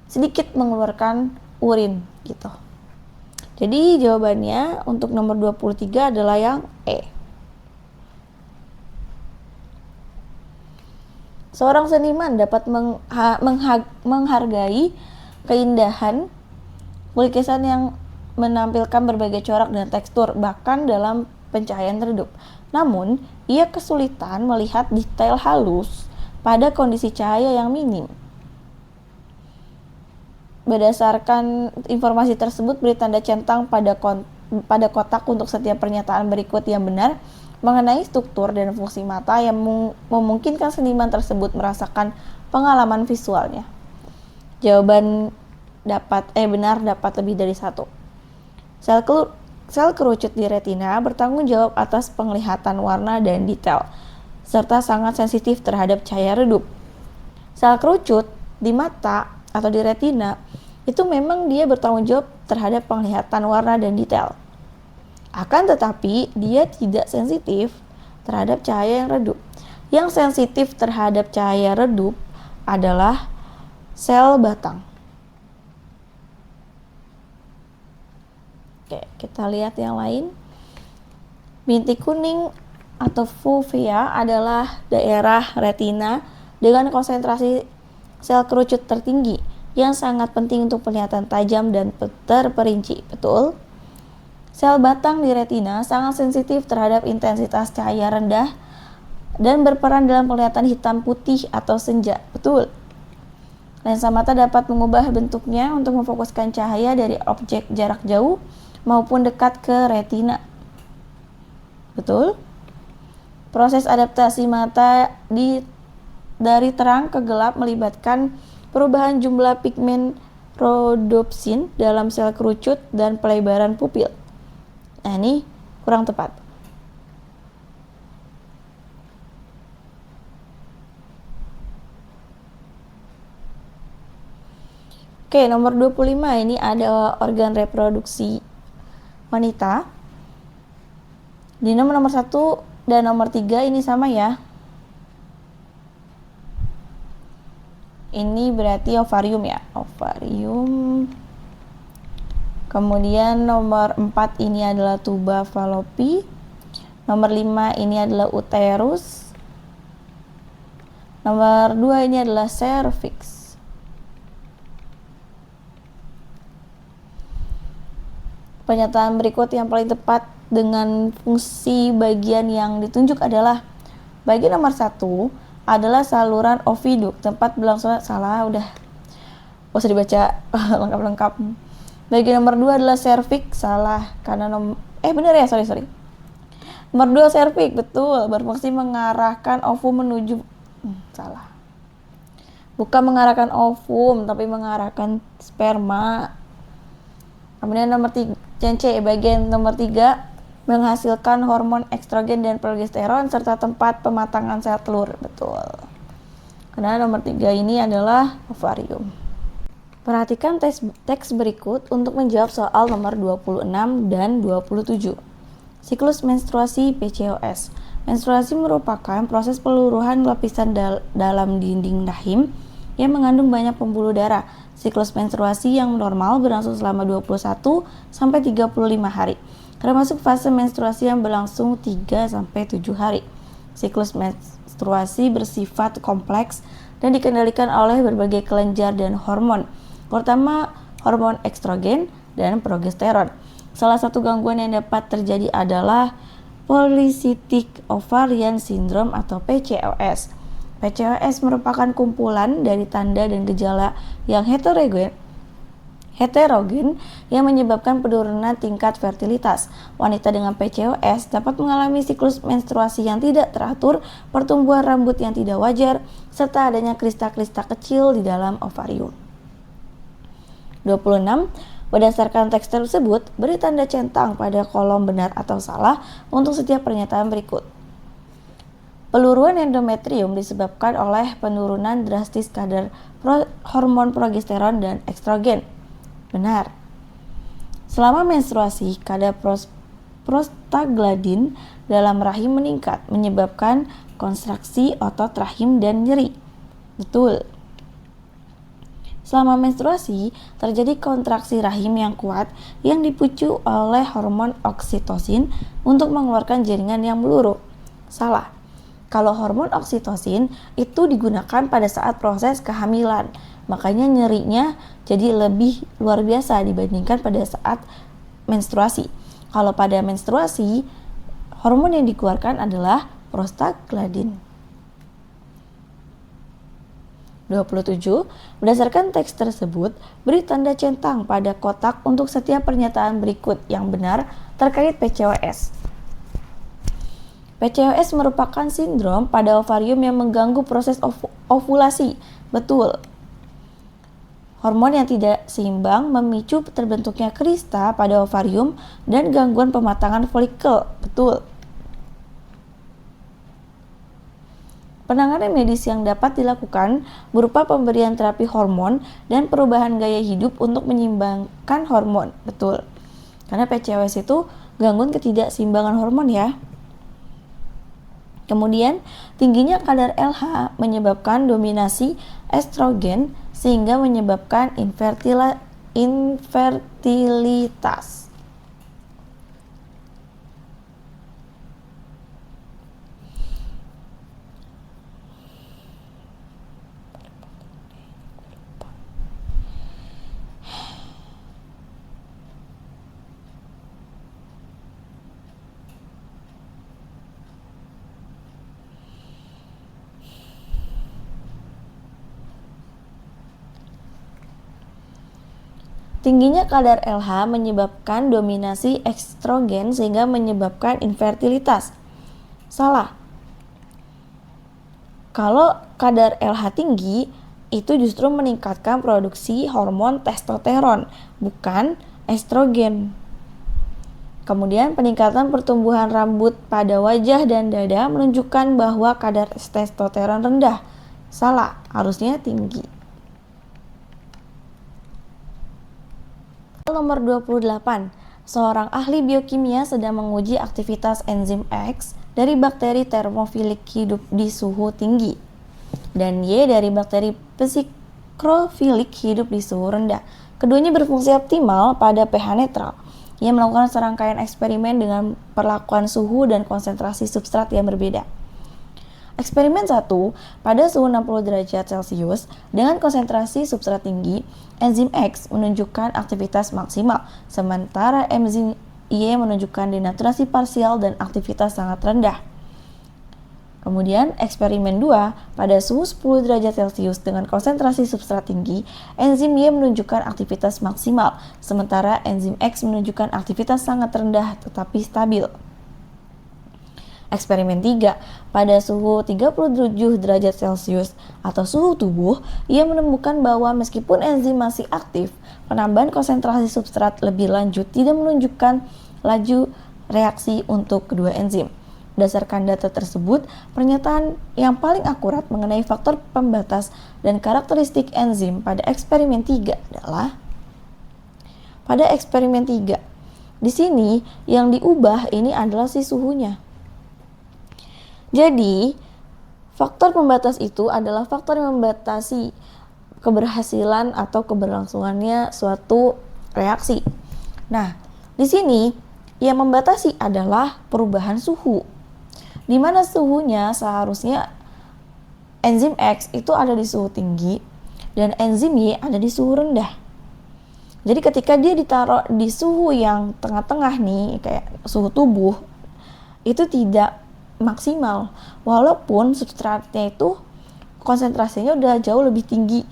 sedikit mengeluarkan urin gitu. Jadi jawabannya untuk nomor 23 adalah yang E. Seorang seniman dapat menghargai keindahan lukisan yang menampilkan berbagai corak dan tekstur, bahkan dalam pencahayaan redup. Namun, ia kesulitan melihat detail halus pada kondisi cahaya yang minim. Berdasarkan informasi tersebut, beri tanda centang pada kotak untuk setiap pernyataan berikut yang benar mengenai struktur dan fungsi mata yang memungkinkan seniman tersebut merasakan pengalaman visualnya. Jawaban benar dapat lebih dari 1. Sel kerucut di retina bertanggung jawab atas penglihatan warna dan detail, serta sangat sensitif terhadap cahaya redup. Sel kerucut di mata atau di retina itu memang dia bertanggung jawab terhadap penglihatan warna dan detail. Akan tetapi dia tidak sensitif terhadap cahaya yang redup. Yang sensitif terhadap cahaya redup adalah sel batang. Oke, kita lihat yang lain. Bintik kuning atau fovea adalah daerah retina dengan konsentrasi sel kerucut tertinggi yang sangat penting untuk penglihatan tajam dan terperinci. Betul. Sel batang di retina sangat sensitif terhadap intensitas cahaya rendah dan berperan dalam penglihatan hitam putih atau senja. Betul. Lensa mata dapat mengubah bentuknya untuk memfokuskan cahaya dari objek jarak jauh maupun dekat ke retina. Betul? Proses adaptasi mata dari terang ke gelap melibatkan perubahan jumlah pigmen rhodopsin dalam sel kerucut dan pelebaran pupil. Nah, ini kurang tepat. Oke, nomor 25 ini ada organ reproduksi wanita. Di nomor 1 dan nomor 3 ini sama ya. Ini berarti ovarium ya, ovarium. Kemudian nomor 4 ini adalah tuba fallopi. Nomor 5 ini adalah uterus. Nomor 2 ini adalah cervix. Pernyataan berikut yang paling tepat dengan fungsi bagian yang ditunjuk adalah bagian nomor 1 adalah saluran oviduk, tempat berlangsungnya salah, udah usah dibaca lengkap-lengkap. Bagian nomor 2 adalah cervix, salah karena bener ya, sorry. Nomor 2 cervix, betul, berfungsi mengarahkan ovum menuju salah. Bukan mengarahkan ovum, tapi mengarahkan sperma. Kemudian nomor 3 C, bagian nomor 3 menghasilkan hormon estrogen dan progesteron serta tempat pematangan sel telur. Betul. Karena nomor 3 ini adalah ovarium. Perhatikan teks berikut untuk menjawab soal nomor 26 dan 27. Siklus menstruasi PCOS. Menstruasi merupakan proses peluruhan lapisan dalam dinding rahim yang mengandung banyak pembuluh darah. Siklus menstruasi yang normal berlangsung selama 21 sampai 35 hari. Termasuk fase menstruasi yang berlangsung 3 sampai 7 hari. Siklus menstruasi bersifat kompleks dan dikendalikan oleh berbagai kelenjar dan hormon, terutama hormon estrogen dan progesteron. Salah satu gangguan yang dapat terjadi adalah polycystic ovarian syndrome atau PCOS. PCOS merupakan kumpulan dari tanda dan gejala yang heterogen yang menyebabkan penurunan tingkat fertilitas. Wanita dengan PCOS dapat mengalami siklus menstruasi yang tidak teratur, pertumbuhan rambut yang tidak wajar, serta adanya kristal-kristal kecil di dalam ovarium. 26. Berdasarkan teks tersebut, beri tanda centang pada kolom benar atau salah untuk setiap pernyataan berikut. Peluruan endometrium disebabkan oleh penurunan drastis kadar hormon progesteron dan estrogen. Benar. Selama menstruasi, kadar prostaglandin dalam rahim meningkat, menyebabkan kontraksi otot rahim dan nyeri. Betul. Selama menstruasi, terjadi kontraksi rahim yang kuat yang dipicu oleh hormon oksitosin untuk mengeluarkan jaringan yang meluru. Salah. Kalau hormon oksitosin itu digunakan pada saat proses kehamilan, makanya nyerinya jadi lebih luar biasa dibandingkan pada saat menstruasi. Kalau pada menstruasi, hormon yang dikeluarkan adalah prostaglandin. 27. Berdasarkan teks tersebut, beri tanda centang pada kotak untuk setiap pernyataan berikut yang benar terkait PCOS. PCOS merupakan sindrom pada ovarium yang mengganggu proses ovulasi. Betul. Hormon yang tidak seimbang memicu terbentuknya krista pada ovarium dan gangguan pematangan folikel. Betul. Penanganan medis yang dapat dilakukan berupa pemberian terapi hormon dan perubahan gaya hidup untuk menyeimbangkan hormon. Betul. Karena PCOS itu gangguan ketidakseimbangan hormon ya. Kemudian, tingginya kadar LH menyebabkan dominasi estrogen sehingga menyebabkan infertilitas. Tingginya kadar LH menyebabkan dominasi estrogen sehingga menyebabkan infertilitas. Salah. Kalau kadar LH tinggi, itu justru meningkatkan produksi hormon testosteron, bukan estrogen. Kemudian peningkatan pertumbuhan rambut pada wajah dan dada menunjukkan bahwa kadar testosteron rendah. Salah, harusnya tinggi. Nomor 28. Seorang ahli biokimia sedang menguji aktivitas enzim X dari bakteri termofilik hidup di suhu tinggi dan Y dari bakteri psikrofilik hidup di suhu rendah. Keduanya berfungsi optimal pada pH netral. Ia melakukan serangkaian eksperimen dengan perlakuan suhu dan konsentrasi substrat yang berbeda. Eksperimen 1, pada suhu 60 derajat Celcius dengan konsentrasi substrat tinggi, enzim X menunjukkan aktivitas maksimal, sementara enzim Y menunjukkan denaturasi parsial dan aktivitas sangat rendah. Kemudian, eksperimen 2, pada suhu 10 derajat Celcius dengan konsentrasi substrat tinggi, enzim Y menunjukkan aktivitas maksimal, sementara enzim X menunjukkan aktivitas sangat rendah tetapi stabil. Eksperimen 3, pada suhu 37 derajat Celcius atau suhu tubuh, ia menemukan bahwa meskipun enzim masih aktif, penambahan konsentrasi substrat lebih lanjut tidak menunjukkan laju reaksi untuk kedua enzim. Berdasarkan data tersebut, pernyataan yang paling akurat mengenai faktor pembatas dan karakteristik enzim pada eksperimen 3 adalah pada eksperimen 3. Di sini yang diubah ini adalah si suhunya. Jadi, faktor pembatas itu adalah faktor yang membatasi keberhasilan atau keberlangsungannya suatu reaksi. Nah, di sini yang membatasi adalah perubahan suhu. Di mana suhunya seharusnya enzim X itu ada di suhu tinggi dan enzim Y ada di suhu rendah. Jadi ketika dia ditaruh di suhu yang tengah-tengah nih, kayak suhu tubuh, itu tidak maksimal, walaupun substratnya itu konsentrasinya udah jauh lebih tinggi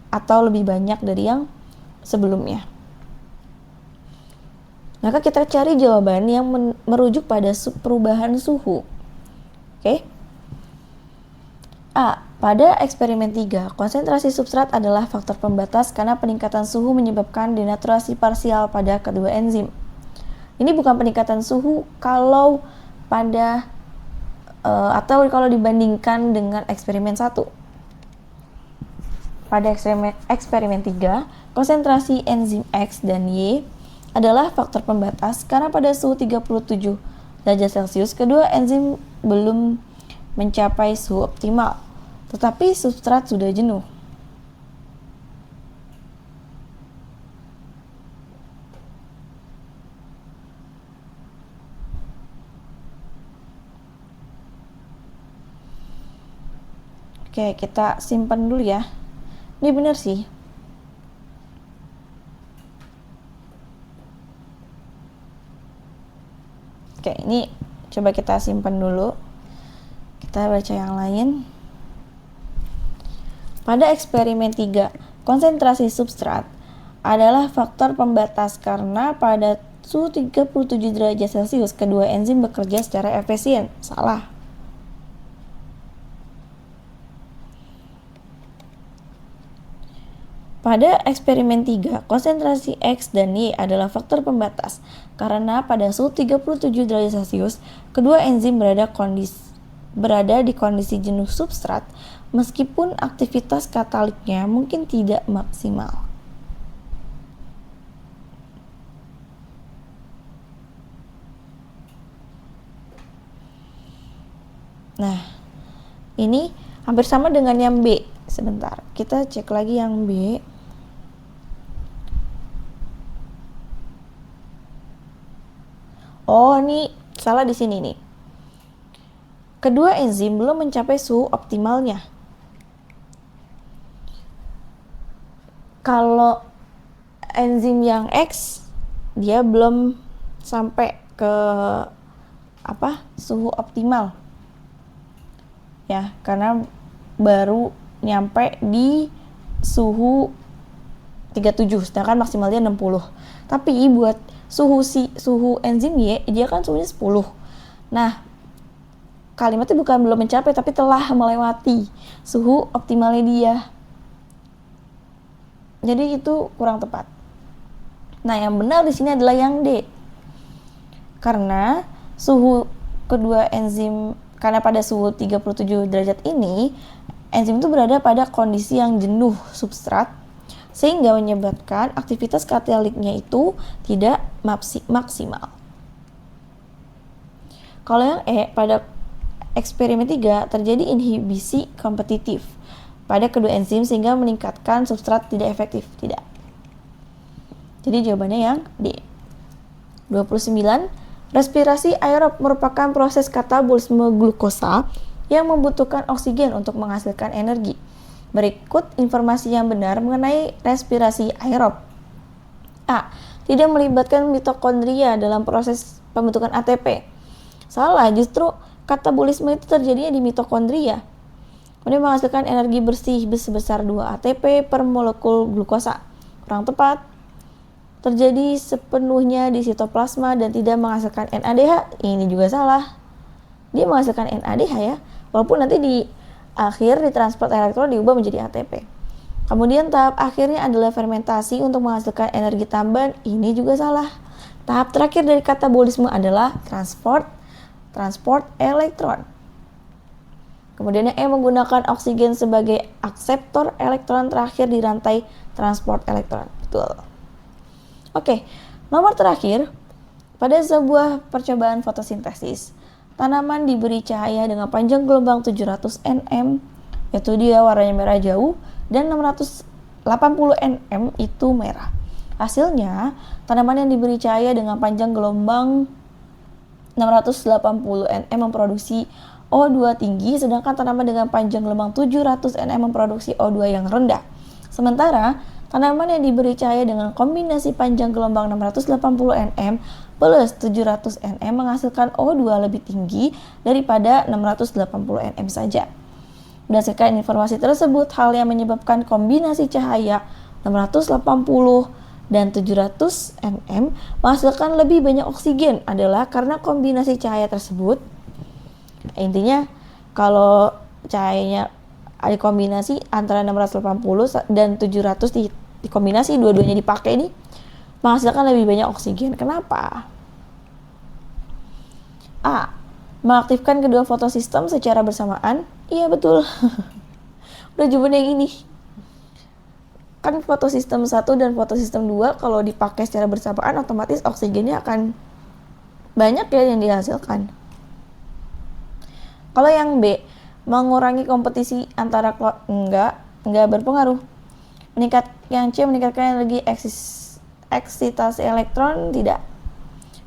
atau lebih banyak dari yang sebelumnya. Maka kita cari jawaban yang merujuk pada perubahan suhu. Oke? A. Pada eksperimen 3, konsentrasi substrat adalah faktor pembatas karena peningkatan suhu menyebabkan denaturasi parsial pada kedua enzim. Ini bukan peningkatan suhu kalau pada atau kalau dibandingkan dengan eksperimen 1. Pada eksperimen 3, konsentrasi enzim X dan Y adalah faktor pembatas karena pada suhu 37 derajat Celcius kedua enzim belum mencapai suhu optimal, tetapi substrat sudah jenuh. Oke, kita simpan dulu ya. Ini benar sih. Oke, ini coba kita simpan dulu. Kita baca yang lain. Pada eksperimen 3, konsentrasi substrat adalah faktor pembatas karena pada suhu 37 derajat Celcius kedua enzim bekerja secara efisien. Salah. Pada eksperimen 3, konsentrasi X dan Y adalah faktor pembatas karena pada suhu 37 derajat Celcius kedua enzim berada di kondisi jenuh substrat meskipun aktivitas kataliknya mungkin tidak maksimal. Nah, ini hampir sama dengan yang B. Sebentar, kita cek lagi yang B. Oh, ini salah di sini nih. Kedua enzim belum mencapai suhu optimalnya. Kalau enzim yang X dia belum sampai ke suhu optimal. Ya, karena baru nyampe di suhu 37, sedangkan maksimalnya 60. Tapi buat suhu enzim Y, dia kan suhunya 10. Nah, kalimatnya bukan belum mencapai, tapi telah melewati suhu optimalnya dia. Jadi itu kurang tepat. Nah, yang benar di sini adalah yang D. Karena suhu kedua enzim, karena pada suhu 37 derajat ini, enzim itu berada pada kondisi yang jenuh substrat, sehingga menyebabkan aktivitas kataliknya itu tidak maksimal. Kalau yang E, pada eksperimen 3 terjadi inhibisi kompetitif pada kedua enzim sehingga meningkatkan substrat tidak efektif. Tidak. Jadi jawabannya yang D. 29. Respirasi aerob merupakan proses katabolisme glukosa yang membutuhkan oksigen untuk menghasilkan energi. Berikut informasi yang benar mengenai respirasi aerob. A. Tidak melibatkan mitokondria dalam proses pembentukan ATP. Salah, justru katabolisme itu terjadinya di mitokondria. Kemudian menghasilkan energi bersih sebesar 2 ATP per molekul glukosa. Kurang tepat. Terjadi sepenuhnya di sitoplasma dan tidak menghasilkan NADH. Ini juga salah. Dia menghasilkan NADH ya. Walaupun nanti di akhir ditransport elektron diubah menjadi ATP. Kemudian tahap akhirnya adalah fermentasi untuk menghasilkan energi tambahan. Ini juga salah. Tahap terakhir dari katabolisme adalah transport elektron. Kemudian E menggunakan oksigen sebagai akseptor elektron terakhir di rantai transport elektron. Betul. Oke, nomor terakhir, pada sebuah percobaan fotosintesis, tanaman diberi cahaya dengan panjang gelombang 700 nm, yaitu dia warnanya merah jauh, dan 680 nm itu merah. Hasilnya, tanaman yang diberi cahaya dengan panjang gelombang 680 nm memproduksi O2 tinggi, sedangkan tanaman dengan panjang gelombang 700 nm memproduksi O2 yang rendah. Sementara, tanaman yang diberi cahaya dengan kombinasi panjang gelombang 680 nm plus 700 nm menghasilkan O2 lebih tinggi daripada 680 nm saja. Berdasarkan informasi tersebut, hal yang menyebabkan kombinasi cahaya 680 dan 700 nm menghasilkan lebih banyak oksigen adalah karena kombinasi cahaya tersebut. Intinya, kalau cahayanya ada kombinasi antara 680 dan 700 dikombinasi, dua-duanya dipakai ini menghasilkan lebih banyak oksigen. Kenapa? A. Mengaktifkan kedua fotosistem secara bersamaan. Iya, betul. Udah jawaban yang ini. Kan fotosistem 1 dan fotosistem 2 kalau dipakai secara bersamaan otomatis oksigennya akan banyak ya yang dihasilkan. Kalau yang B, mengurangi kompetisi antara enggak berpengaruh. Yang C meningkatkan energi eksitasi elektron, tidak.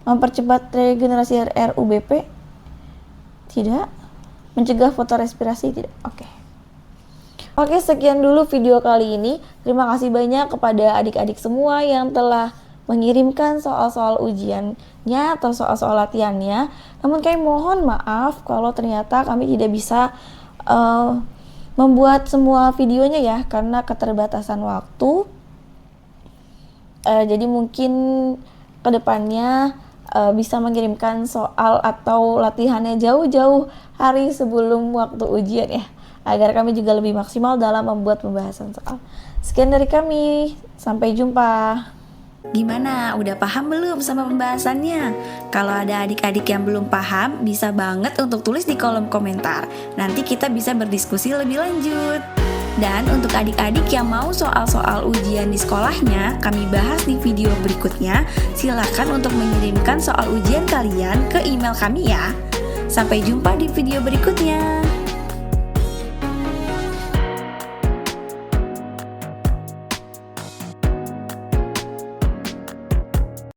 Mempercepat regenerasi RUBP, tidak. Mencegah fotorespirasi, tidak. Oke, sekian dulu video kali ini. Terima kasih banyak kepada adik-adik semua yang telah mengirimkan soal-soal ujiannya atau soal-soal latihannya. Namun kami mohon maaf kalau ternyata kami tidak bisa membuat semua videonya ya, karena keterbatasan waktu. Jadi mungkin kedepannya bisa mengirimkan soal atau latihannya jauh-jauh hari sebelum waktu ujian ya, agar kami juga lebih maksimal dalam membuat pembahasan soal. Sekian dari kami, sampai jumpa. Gimana? Udah paham belum sama pembahasannya? Kalau ada adik-adik yang belum paham, bisa banget untuk tulis di kolom komentar. Nanti kita bisa berdiskusi lebih lanjut. Dan untuk adik-adik yang mau soal-soal ujian di sekolahnya kami bahas di video berikutnya, silakan untuk mengirimkan soal ujian kalian ke email kami ya. Sampai jumpa di video berikutnya.